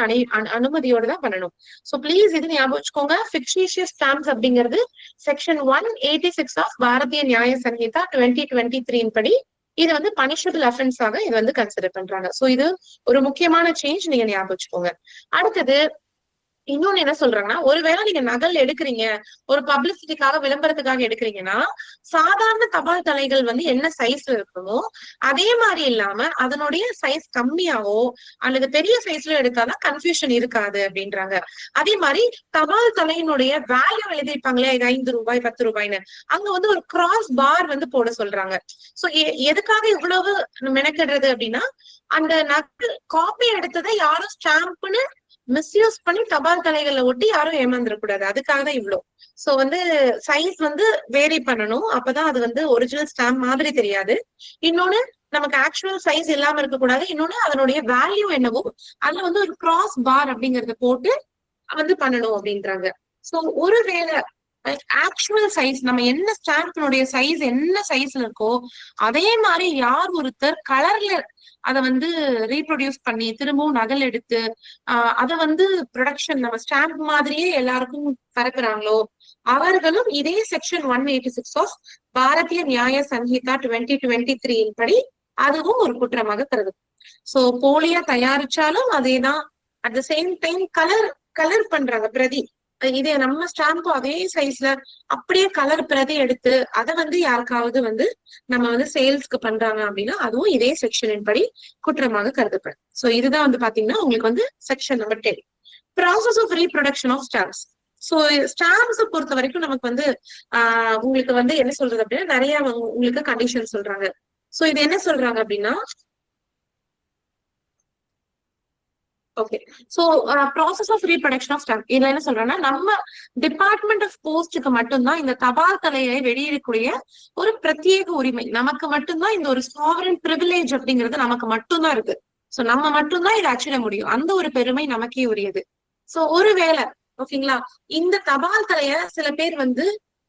அனுமதியோட தான் பண்ணணும். சோ பிளீஸ் இது ஞாபகம் வச்சுக்கோங்க. ஃபிக்ஷிஷியஸ் ஸ்டாம்ப்ஸ் அப்படிங்கிறது செக்ஷன் 186 ஆஃப் பாரதிய நியாய சங்கீதா 2023 படி இது வந்து பனிஷபிள் அஃபென்ஸாக இது வந்து கன்சிடர் பண்றாங்க. சோ இது ஒரு முக்கியமான சேஞ்ச், நீங்க ஞாபகம் வச்சுக்கோங்க. அடுத்தது இன்னொன்னு என்ன சொல்றாங்கன்னா ஒருவேளை நீங்க நகல் எடுக்கிறீங்க ஒரு பப்ளிசிட்டிக்காக விளம்பரத்துக்காக எடுக்கிறீங்கன்னா சாதாரண தபால் தலைகள் வந்து என்ன சைஸ்ல இருக்கணுமோ அதே மாதிரி இல்லாம அதனுடைய சைஸ் கம்மியாவோ அல்லது பெரிய சைஸ்ல எடுத்தாதான் கன்ஃபியூஷன் இருக்காது அப்படின்றாங்க. அதே மாதிரி தபால் தலையினுடைய வேல்யூ எழுதியிருப்பாங்களே 5 ரூபாய் 10 ரூபாய்ன்னு அங்க வந்து ஒரு கிராஸ் பார் வந்து போட சொல்றாங்க. சோ எதுக்காக இவ்வளவு மெனக்கிடுறது அப்படின்னா அந்த நகல் காப்பி எடுத்ததை யாரும் ஸ்டாம்ப்னு மிஸ்யூஸ் பண்ணி தபால் தலைகள்ல ஒட்டி யாரும் ஏமாந்துடக்கூடாது, அதுக்காக தான் இவ்வளவு. சோ வந்து சைஸ் வந்து வேரி பண்ணணும், அப்பதான் அது வந்து ஒரிஜினல் ஸ்டாம்ப் மாதிரி தெரியாது. இன்னொன்னு நமக்கு ஆக்சுவல் சைஸ் இல்லாம இருக்கக்கூடாது. இன்னொன்னு அதனுடைய வேல்யூ என்னவோ அதுல வந்து ஒரு கிராஸ் பார் அப்படிங்கறத போட்டு வந்து பண்ணணும் அப்படின்றாங்க. சோ ஒருவேளை ஆக்சுவல் சைஸ் நம்ம என்ன ஸ்டாம்பினுடைய சைஸ் என்ன சைஸ்ல இருக்கோ அதே மாதிரி யார் ஒருத்தர் கலர்ல அதை வந்து ரீப்ரொடியூஸ் பண்ணி திரும்பவும் நகல் எடுத்து அதை வந்து ப்ரொடக்ஷன் நம்ம ஸ்டாம்ப் மாதிரியே எல்லாருக்கும் பரப்புறாங்களோ அவர்களும் இதே செக்ஷன் 186 ஆஃப் பாரதிய நியாய சங்கீதா 2023 படி அதுவும் ஒரு குற்றமாக கருதும். சோ போலியா தயாரிச்சாலும் அதேதான். At the same time colour பண்றாங்க பிரதி, இதே நம்ம ஸ்டாம்பும் அதே சைஸ்ல அப்படியே கலர் பிரதி எடுத்து அதை வந்து யாருக்காவது வந்து நம்ம வந்து சேல்ஸ்க்கு பண்றாங்க அப்படின்னா அதுவும் இதே செக்ஷனின் படி குற்றமாக கருதப்படும். சோ இதுதான் வந்து பாத்தீங்கன்னா உங்களுக்கு வந்து section number 10 process of reproduction of stamps. So stamps பொறுத்த வரைக்கும் நமக்கு வந்து உங்களுக்கு வந்து என்ன சொல்றது அப்படின்னா நிறைய உங்களுக்கு கண்டிஷன் சொல்றாங்க. சோ இது என்ன சொல்றாங்க அப்படின்னா okay so process of reproduction of stamp இதுல என்ன சொல்றேன்னா நம்ம டிபார்ட்மெண்ட் ஆஃப் போஸ்டுக்கு மட்டும்தான் இந்த தபால் தலையை வெளியிடக்கூடிய ஒரு பிரத்யேக உரிமை, நமக்கு மட்டும்தான் இந்த ஒரு சாவரன் பிரிவிலேஜ் அப்படிங்கிறது நமக்கு மட்டும்தான் இருக்கு. சோ நம்ம மட்டும்தான் இதை அச்சிட முடியும், அந்த ஒரு பெருமை நமக்கே உரியது. சோ ஒருவேளை ஓகேங்களா இந்த தபால் தலைய சில பேர் வந்து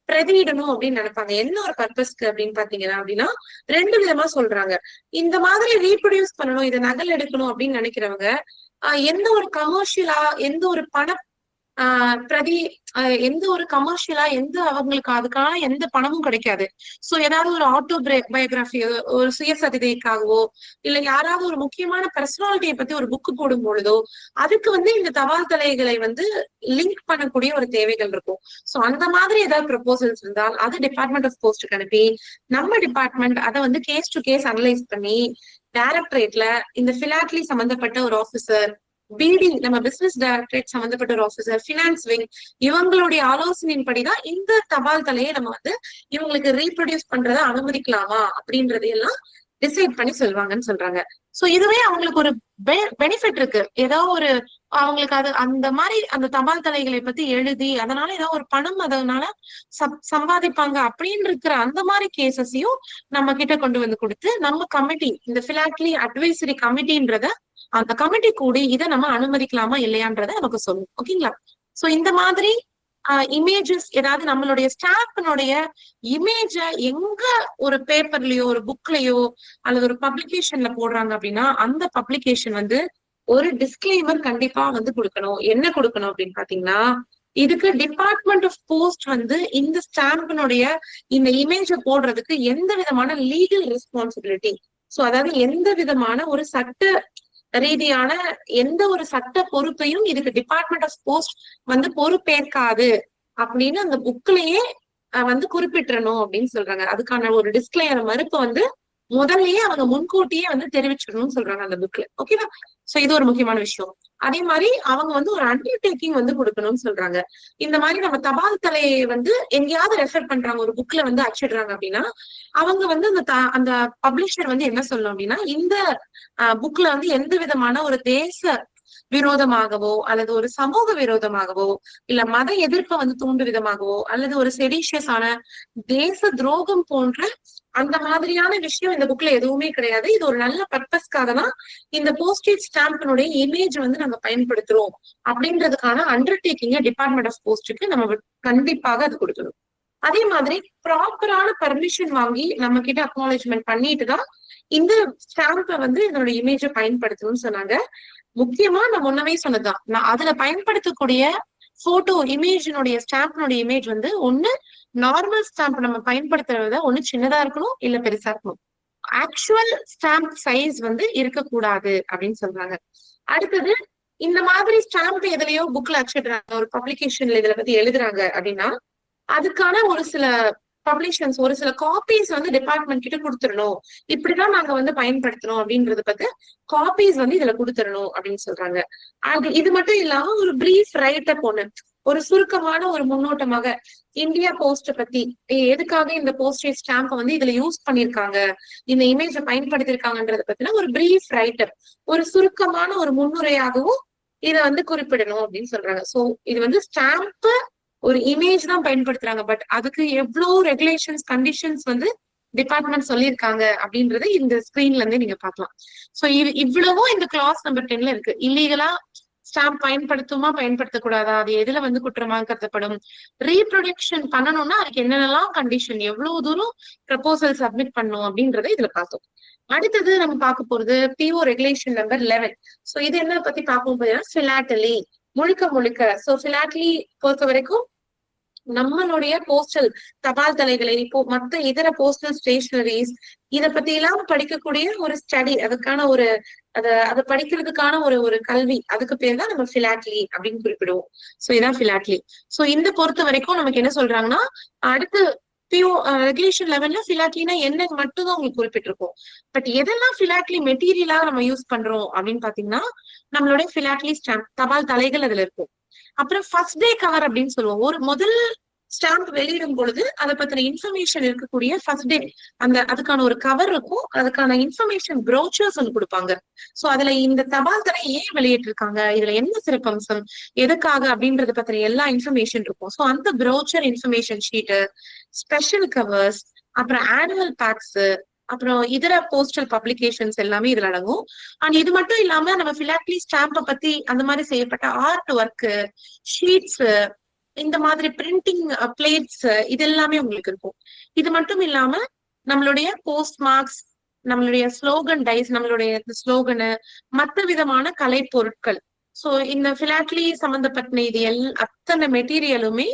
பிரதியிடணும் அப்படின்னு நினைப்பாங்க. என்ன ஒரு பர்பஸ்க்கு அப்படின்னு பாத்தீங்கன்னா அப்படின்னா 2 விதமா சொல்றாங்க. இந்த மாதிரி ரீப்ரொடியூஸ் பண்ணணும், இதை நகல் எடுக்கணும் அப்படின்னு நினைக்கிறவங்க எந்த ஒரு கமர்ஷியலா எந்த ஒரு பிரதி எந்த ஒரு கமர்ஷியலா எந்த அவங்களுக்கு அதுக்கான எந்த பணமும் கிடைக்காது. சோ ஏதாவது ஒரு ஆட்டோ பயோகிராஃபி, ஒரு சுயசரிதைக்காகவோ இல்ல யாராவது ஒரு முக்கியமான பர்சனாலிட்டியை பத்தி ஒரு புக் போடும் பொழுதோ அதுக்கு இந்த தபால் தலைகளை லிங்க் பண்ணக்கூடிய ஒரு தேவைகள் இருக்கும். சோ அந்த மாதிரி ஏதாவது ப்ரொபோசல்ஸ் இருந்தால் அது டிபார்ட்மெண்ட் ஆஃப் போஸ்டுக்கு அனுப்பி நம்ம டிபார்ட்மெண்ட் அதை கேஸ் டு கேஸ் அனலைஸ் பண்ணி டைரக்டரேட்ல இந்த பிலாட்லி சம்பந்தப்பட்ட ஒரு ஆபீசர், பிடி நம்ம பிசினஸ் டைரக்டரேட் சம்பந்தப்பட்ட ஒரு ஆபீசர், பினான்ஸ் விங் இவங்களுடைய ஆலோசனையின் படிதான் இந்த தபால் தலையை நம்ம இவங்களுக்கு ரீப்ரொடியூஸ் பண்றதை அனுமதிக்கலாமா அப்படின்றதையெல்லாம் டிசைட் பண்ணி சொல்வாங்கன்னு சொல்றாங்க. சோ இதுவே அவங்களுக்கு ஒரு பெனிஃபிட் இருக்கு. ஏதோ ஒரு அவங்களுக்கு அது அந்த மாதிரி அந்த தபால் தலைகளை பத்தி எழுதி அதனால ஏதாவது ஒரு பணம் அதனால சம்பாதிப்பாங்க அப்படின்னு இருக்கிற அந்த மாதிரி கேசஸையும் நம்ம கிட்ட கொண்டு கொடுத்து நம்ம கமிட்டி, இந்த பிலாட்லி அட்வைசரி கமிட்டின்றத அந்த கமிட்டி கூடி இதை நம்ம அனுமதிக்கலாமா இல்லையான்றத நமக்கு சொல்லும். ஓகேங்களா? சோ இந்த மாதிரி இமேஜஸ் ஏதாவது நம்மளுடைய ஸ்டாம்பினுடைய இமேஜ எங்க ஒரு பேப்பர்லயோ ஒரு புக்லயோ அல்லது ஒரு பப்ளிகேஷன்ல போடுறாங்க அப்படின்னா அந்த பப்ளிகேஷன் ஒரு டிஸ்கிளைமர் கண்டிப்பா கொடுக்கணும். என்ன கொடுக்கணும் அப்படின்னு பாத்தீங்கன்னா, இதுக்கு டிபார்ட்மெண்ட் ஆஃப் போஸ்ட் இந்த ஸ்டாம்பினுடைய இந்த இமேஜ போடுறதுக்கு எந்த விதமான லீகல் ரெஸ்பான்சிபிலிட்டி, சோ அதாவது எந்த விதமான ஒரு சட்ட ரீதியான எந்த ஒரு சட்ட பொறுப்பையும் இதுக்கு டிபார்ட்மெண்ட் ஆஃப் போஸ்ட் பொறுப்பேற்காது அப்படின்னு அந்த புக்லயே குறிப்பிட்டணும் அப்படின்னு சொல்றாங்க. அதுக்கான ஒரு டிஸ்கிளைமர் மறுப்பு முதல்லயே அவங்க முன்கூட்டியே தெரிவிச்சிடணும்னு சொல்றாங்க அந்த புக்ல. ஓகேவா? சோ இது ஒரு முக்கியமான விஷயம். அதே மாதிரி அவங்க ஒரு அண்டர்டேக்கிங் கொடுக்கணும்னு சொல்றாங்க. இந்த மாதிரி நம்ம தபால் தலையை எங்கேயாவது ரெஃபர் பண்றாங்க, ஒரு புக்ல அச்சிடுறாங்க அப்படின்னா அவங்க அந்த பப்ளிஷர் என்ன சொல்லணும் அப்படின்னா, இந்த புக்ல எந்த விதமான ஒரு தேச விரோதமாகவோ அல்லது ஒரு சமூக விரோதமாகவோ இல்ல மத எதிர்ப்பை தூண்டு விதமாகவோ அல்லது ஒரு செடிஷியஸ் ஆன தேச துரோகம் போன்ற அந்த மாதிரியான விஷயம் இந்த புக்ல எதுவுமே கிடையாது. இது ஒரு நல்ல பர்பஸ்க்காக தான் இந்த போஸ்டேஜ் ஸ்டாம்பினுடைய இமேஜ் நாங்க பயன்படுத்துறோம் அப்படின்றதுக்கான அண்டர்டேக்கிங்க டிபார்ட்மெண்ட் ஆஃப் போஸ்டுக்கு நம்ம கண்டிப்பாக அது கொடுக்கணும். அதே மாதிரி ப்ராப்பரான பர்மிஷன் வாங்கி நம்ம கிட்ட அக்னாலேஜ்மெண்ட் பண்ணிட்டு தான் இந்த ஸ்டாம்பை இதனோட இமேஜை பயன்படுத்தணும்னு சொன்னாங்க. முக்கியமா நான் முன்னவே சொன்னதுதான், நான் அதுல பயன்படுத்தக்கூடிய போட்டோ இமேஜினுடைய ஸ்டாம்பினுடைய இமேஜ் ஒண்ணு நார்மல் ஸ்டாம்ப் நம்ம பயன்படுத்துறத ஒண்ணு சின்னதா இருக்கணும் இல்ல பெருசா இருக்கணும். ஆக்சுவல் ஸ்டாம்ப் சைஸ் இருக்கக்கூடாது அப்படின்னு சொல்றாங்க. அடுத்தது, இந்த மாதிரி ஸ்டாம்ப் எதுலயோ புக்ல அச்சிடுறாங்க, ஒரு பப்ளிகேஷன்ல இதுல பத்தி எழுதுறாங்க அப்படின்னா அதுக்கான ஒரு சில பப்ளிஷன்ஸ், ஒரு சில காப்பீஸ் டிபார்ட்மெண்ட் கிட்ட கொடுத்துடணும். இப்படிதான் நாங்க பயன்படுத்தணும் அப்படின்றத பத்தி காப்பீஸ் இதுல கொடுத்துடணும் அப்படின்னு சொல்றாங்க. அது இது மட்டும் இல்லாம ஒரு பிரீஃப் ரைட்டப் ஒண்ணு, ஒரு சுருக்கமான ஒரு முன்னோட்டமாக இந்தியா போஸ்ட பத்தி எதுக்காக இந்த போஸ்டேஜ் ஸ்டாம்பை இதுல யூஸ் பண்ணிருக்காங்க, இந்த இமேஜ பயன்படுத்திருக்காங்கன்றத பத்தின ஒரு பிரீஃப் ரைட்டப், ஒரு சுருக்கமான ஒரு முன்னுரையாகவும் இதை குறிப்பிடணும் அப்படின்னு சொல்றாங்க. சோ இது ஸ்டாம்ப் ஒரு இமேஜ் தான் பயன்படுத்துறாங்க, பட் அதுக்கு எவ்வளவு ரெகுலேஷன்ஸ் கண்டிஷன்ஸ் டிபார்ட்மெண்ட் சொல்லியிருக்காங்க அப்படின்றத இந்த ஸ்கிரீன்ல இருந்து நீங்க பாக்கலாம். சோ இவ்வளவும் இந்த கிளாஸ் நம்பர் 10ல இருக்கு. இல்லீகலா ஸ்டாம்ப் பயன்படுத்துமா பயன்படுத்தக்கூடாதா, அது எதுல குற்றமாக கருதப்படும், ரீப்ரொடக்ஷன் பண்ணணும்னா அதுக்கு என்னென்னலாம் கண்டிஷன், எவ்வளவு தூரம் ப்ரப்போசல் சப்மிட் பண்ணும் அப்படின்றத இதுல பார்த்தோம். அடுத்தது நம்ம பார்க்க போறது பிஓ ரெகுலேஷன் நம்பர் 11. சோ இது என்ன பத்தி பார்க்கும் போது பிலாட்டலி முழுக்க சோ பிலாட்டலி பொறுத்த வரைக்கும் நம்மளுடைய போஸ்டல் தபால் தலைகளை இப்போ மத்த இதர போஸ்டல் ஸ்டேஷனரிஸ் இத பத்தி எல்லாம் படிக்கக்கூடிய ஒரு ஸ்டடி, அதுக்கான ஒரு அதை படிக்கிறதுக்கான ஒரு கல்வி, அதுக்கு பேர் தான் நம்ம பிலாட்லி அப்படின்னு குறிப்பிடுவோம். சோ இதான் பிலாட்லி. சோ இந்த பொறுத்த வரைக்கும் நமக்கு என்ன சொல்றாங்கன்னா, அடுத்து பிஓ ரெகுலேஷன் 11ல பிலாட்லினா என்ன மட்டும் தான் உங்களுக்கு குறிப்பிட்டிருக்கும். பட் எதெல்லாம் பிலாட்லி மெட்டீரியலா நம்ம யூஸ் பண்றோம் அப்படின்னு பாத்தீங்கன்னா, நம்மளுடைய பிலாட்லி ஸ்டாம்ப் தபால் தலைகள் அதுல இருக்கும். அப்புறம் ஃபர்ஸ்ட் டே கவர் அப்படின்னு சொல்லுவோம். ஒரு முதல் ஸ்டாம்ப் வெளியிடும் பொழுது அதை பத்தின இன்ஃபர்மேஷன் இருக்கக்கூடிய ஃபர்ஸ்ட் டே அதுக்கான ஒரு கவர் இருக்கும், அதுக்கான இன்ஃபர்மேஷன் ப்ரோச்சர்ஸ் கொடுப்பாங்க. சோ அதுல இந்த தபால் தலை ஏன் வெளியிட்டிருக்காங்க, இதுல என்ன சிறப்பம்சம், எதுக்காக அப்படின்றத பத்தின எல்லா இன்ஃபர்மேஷன் இருக்கும். சோ அந்த brochure information sheet, special covers, அப்புறம் ஆனுவல் பேக்ஸ், அப்புறம் இதர போஸ்டல் பப்ளிகேஷன்ஸ் எல்லாமே இதுல அடங்கும். அண்ட் இது மட்டும் இல்லாம நம்ம பிலாட்லி ஸ்டாம்பை பத்தி அந்த மாதிரி செய்யப்பட்ட ஆர்ட் ஒர்க், ஷீட்ஸ், இந்த மாதிரி பிரிண்டிங் பிளேட்ஸ், இது எல்லாமே உங்களுக்கு இருக்கும். இது மட்டும் இல்லாம நம்மளுடைய போஸ்ட் மார்க்ஸ், நம்மளுடைய ஸ்லோகன் டைஸ், நம்மளுடைய ஸ்லோகனு, மற்ற விதமான கலை பொருட்கள், சோ இந்த பிலாட்லி சம்பந்தப்பட்ட இது அத்தனை மெட்டீரியலுமே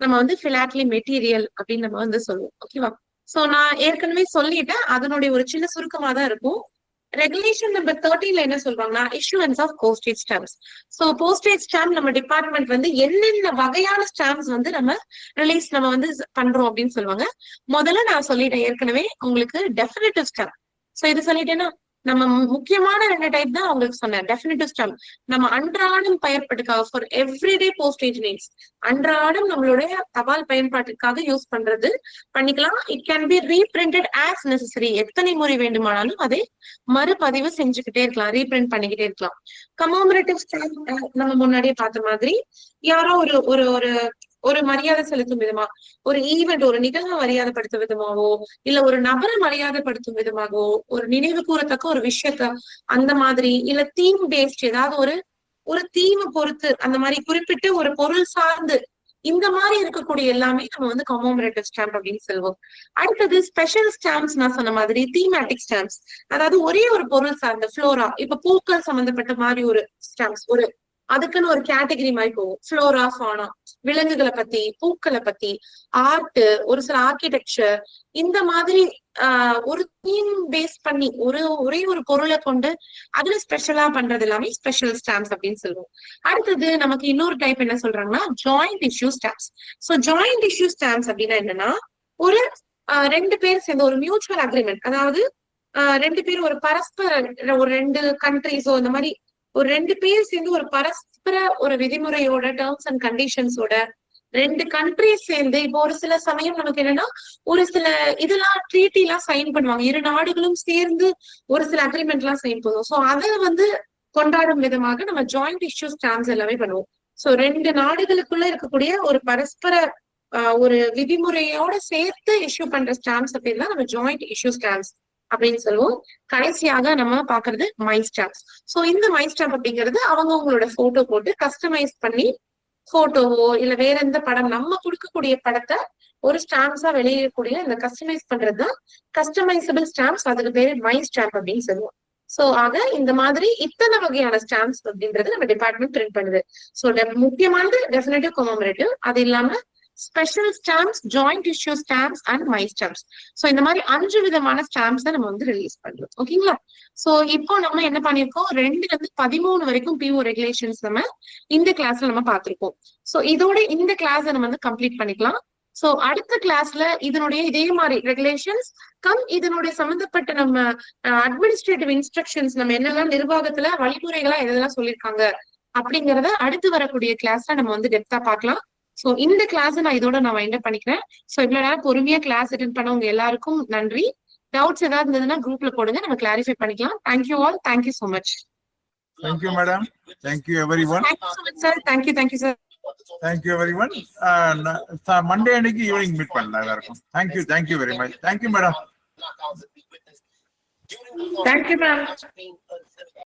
நம்ம வந்து பிலாட்லி மெட்டீரியல் அப்படின்னு நம்ம வந்து சொல்லுவோம். ஓகேவா? சோ நான் ஏற்கனவே சொல்லிட்டேன், அதனுடைய ஒரு சின்ன சுருக்கமா தான் இருக்கும். ரெகுலேஷன் நம்பர் 13ல என்ன சொல்றாங்கன்னா issuance of postage stamps. So postage stamp நம்ம டிபார்ட்மெண்ட் வந்து என்னென்ன வகையான ஸ்டாம்ப்ஸ் வந்து நம்ம வந்து பண்றோம் அப்படின்னு சொல்லுவாங்க. முதல்ல நான் சொல்லிட்டேன் ஏற்கனவே உங்களுக்கு டெஃபினிட்டிவ் ஸ்டாம்ப். சோ இது சொல்லிட்டேன்னா நம்ம முக்கியமான 2 டைப் தான் உங்களுக்கு சொன்னேன். டெஃபினிட்டிவ் ஸ்டாம்ப் நம்ம அன்றாடம் பயன்படுத்துக்காக ஃபார் எவ்ரிடே போஸ்டேஜ் நீட்ஸ், அன்றாடம் நம்மளுடைய தபால் பயன்பாட்டிற்காக யூஸ் பண்ணிக்கலாம். It can be reprinted as necessary. எத்தனை முறை வேண்டுமானாலும் அதை மறுபதிவு செஞ்சுக்கிட்டே இருக்கலாம், ரீபிரிண்ட் பண்ணிக்கிட்டே இருக்கலாம். கமோமரேட்டிவ் ஸ்டாம்ப் நம்ம முன்னாடியே பார்த்த மாதிரி யாரோ ஒரு ஒரு ஒரு மரியாதை செலுத்தும் விதமா, ஒரு ஈவெண்ட், ஒரு நிகழ்வை மரியாதைப்படுத்தும் விதமாவோ, இல்ல ஒரு நபரை மரியாதைப்படுத்தும் விதமாகவோ, ஒரு நினைவு கூறத்தக்க ஒரு விஷயத்த அந்த மாதிரி, இல்ல தீம் பேஸ்ட் ஏதாவது ஒரு தீமை பொறுத்து அந்த மாதிரி குறிப்பிட்டு ஒரு பொருள் சார்ந்து இந்த மாதிரி இருக்கக்கூடிய எல்லாமே நம்ம வந்து கமோமரேட்டிவ் ஸ்டாம்ப் அப்படின்னு சொல்லுவோம். அடுத்தது ஸ்பெஷல் ஸ்டாம்ப்ஸ். நான் சொன்ன மாதிரி தீமேட்டிக் ஸ்டாம்ப்ஸ், அதாவது ஒரே ஒரு பொருள் சார்ந்த ஃப்ளோரா, இப்ப பூக்கள் சம்பந்தப்பட்ட மாதிரி ஒரு ஸ்டாம்ப்ஸ், அதுக்குன்னு ஒரு கேட்டகரி மாதிரி போகும். ஃப்ளோரா, ஃபானா, விலங்குகளை பத்தி, பூக்களை பத்தி, ஆர்ட், ஒரு சில ஆர்கிடெக்சர், இந்த மாதிரி ஒரு தீம் பேஸ் பண்ணி ஒரே ஒரு பொருளை கொண்டு அதுல ஸ்பெஷலா பண்றது எல்லாமே ஸ்பெஷல் ஸ்டாம்ப்ஸ் அப்படின்னு சொல்லுவோம். அடுத்தது நமக்கு இன்னொரு டைப் என்ன சொல்றாங்கன்னா joint issue stamps. So joint issue stamps அப்படின்னா என்னன்னா ஒரு 2 பேர் சேர்ந்த ஒரு மியூச்சுவல் அக்ரிமெண்ட், அதாவது 2 பேர் ஒரு பரஸ்பர ஒரு 2 கண்ட்ரிஸோ இந்த மாதிரி ஒரு 2 பேர் சேர்ந்து ஒரு பரஸ்பர ஒரு விதிமுறையோட டேர்ம்ஸ் அண்ட் கண்டிஷன்ஸோட 2 கண்ட்ரிஸ் சேர்ந்து, இப்போ ஒரு சில சமயம் நமக்கு என்னன்னா ஒரு சில இதெல்லாம் ட்ரீட்டி எல்லாம் சைன் பண்ணுவாங்க, 2 நாடுகளும் சேர்ந்து ஒரு சில அக்ரிமெண்ட் எல்லாம் சைன் பண்ணுவோம். சோ அதை வந்து கொண்டாடும் விதமாக நம்ம ஜாயிண்ட் இஷ்யூ ஸ்டாம்ப்ஸ் எல்லாமே பண்ணுவோம். சோ 2 நாடுகளுக்குள்ள இருக்கக்கூடிய ஒரு பரஸ்பர ஒரு விதிமுறையோட சேர்த்து இஷ்யூ பண்ற ஸ்டாம்ப்ஸ் அப்படின்னா நம்ம ஜாயிண்ட் இஷ்யூ ஸ்டாம்ப்ஸ் அப்படின்னு சொல்லுவோம். கடைசியாக நம்ம பாக்குறது மை ஸ்டாம்ப்ஸ். சோ இந்த மை ஸ்டாம்ப் அப்படிங்கிறது அவங்களோட போட்டோ போட்டு கஸ்டமைஸ் பண்ணி போட்டோவோ இல்ல வேற எந்த படம் நம்ம கொடுக்கக்கூடிய படத்தை ஒரு ஸ்டாம்ப்ஸா வெளியிடக்கூடிய இந்த கஸ்டமைஸ் பண்றதுதான் கஸ்டமைசபிள் ஸ்டாம்ப்ஸ். அதுக்கு பேரு மை ஸ்டாம்ப் அப்படின்னு சொல்லுவோம். சோ ஆக இந்த மாதிரி இத்தனை வகையான ஸ்டாம்ப்ஸ் அப்படின்றது நம்ம டிபார்ட்மெண்ட் பிரிண்ட் பண்ணுது. சோ முக்கியமானது டெஃபினட்டிவ், கமோமரேட்டிவ், அது இல்லாம special stamps, joint issue stamps and my stamps. So இந்த மாதிரி 5 விதமான ஸ்டாம்ப்ஸ் நம்ம வந்து ரிலீஸ் பண்றோம். ஓகேங்களா? சோ இப்போ நம்ம என்ன பண்ணிருக்கோம், 2 ல இருந்து 13 வரைக்கும் பிஓ ரெகுலேஷன்ஸ் நம்ம இந்த கிளாஸ்ல நம்ம பார்த்திருக்கோம். சோ இதோட இந்த கிளாஸ் நம்ம வந்து கம்ப்ளீட் பண்ணிக்கலாம். சோ அடுத்த கிளாஸ்ல இதனுடைய இதே மாதிரி ரெகுலேஷன்ஸ் இதனுடைய சம்பந்தப்பட்ட நம்ம அட்மினிஸ்ட்ரேட்டிவ் இன்ஸ்ட்ரக்ஷன்ஸ், நம்ம என்னெல்லாம் நிர்வாகத்துல வழிமுறைகளா எதெல்லாம் சொல்லியிருக்காங்க அப்படிங்கறத அடுத்து வரக்கூடிய கிளாஸ்ல நம்ம வந்து டெப்தா பார்க்கலாம். சோ இந்த கிளாஸ் நான் இதோட வைண்ட் அப் பண்ணிக்கிறேன். சோ இவ்வளவு நேரம் பொறுமையா கிளாஸ் அட்டென்ட் பண்ணவங்க எல்லாருக்கும் நன்றி. டவுட்ஸ் ஏதாவது இருந்ததுன்னா குரூப்ல போடுங்க, நம்ம கிளாரிஃபை பண்ணிக்கலாம். Thank you all, thank you so much. Thank you madam, thank you everyone. Thank you so much sir. Thank you sir. Thank you everyone. Monday அன்னைக்கு ஈவினிங் மீட் பண்ணலாம் எல்லாருக்கும். Thank you very much. Thank you madam. Thank you ma'am.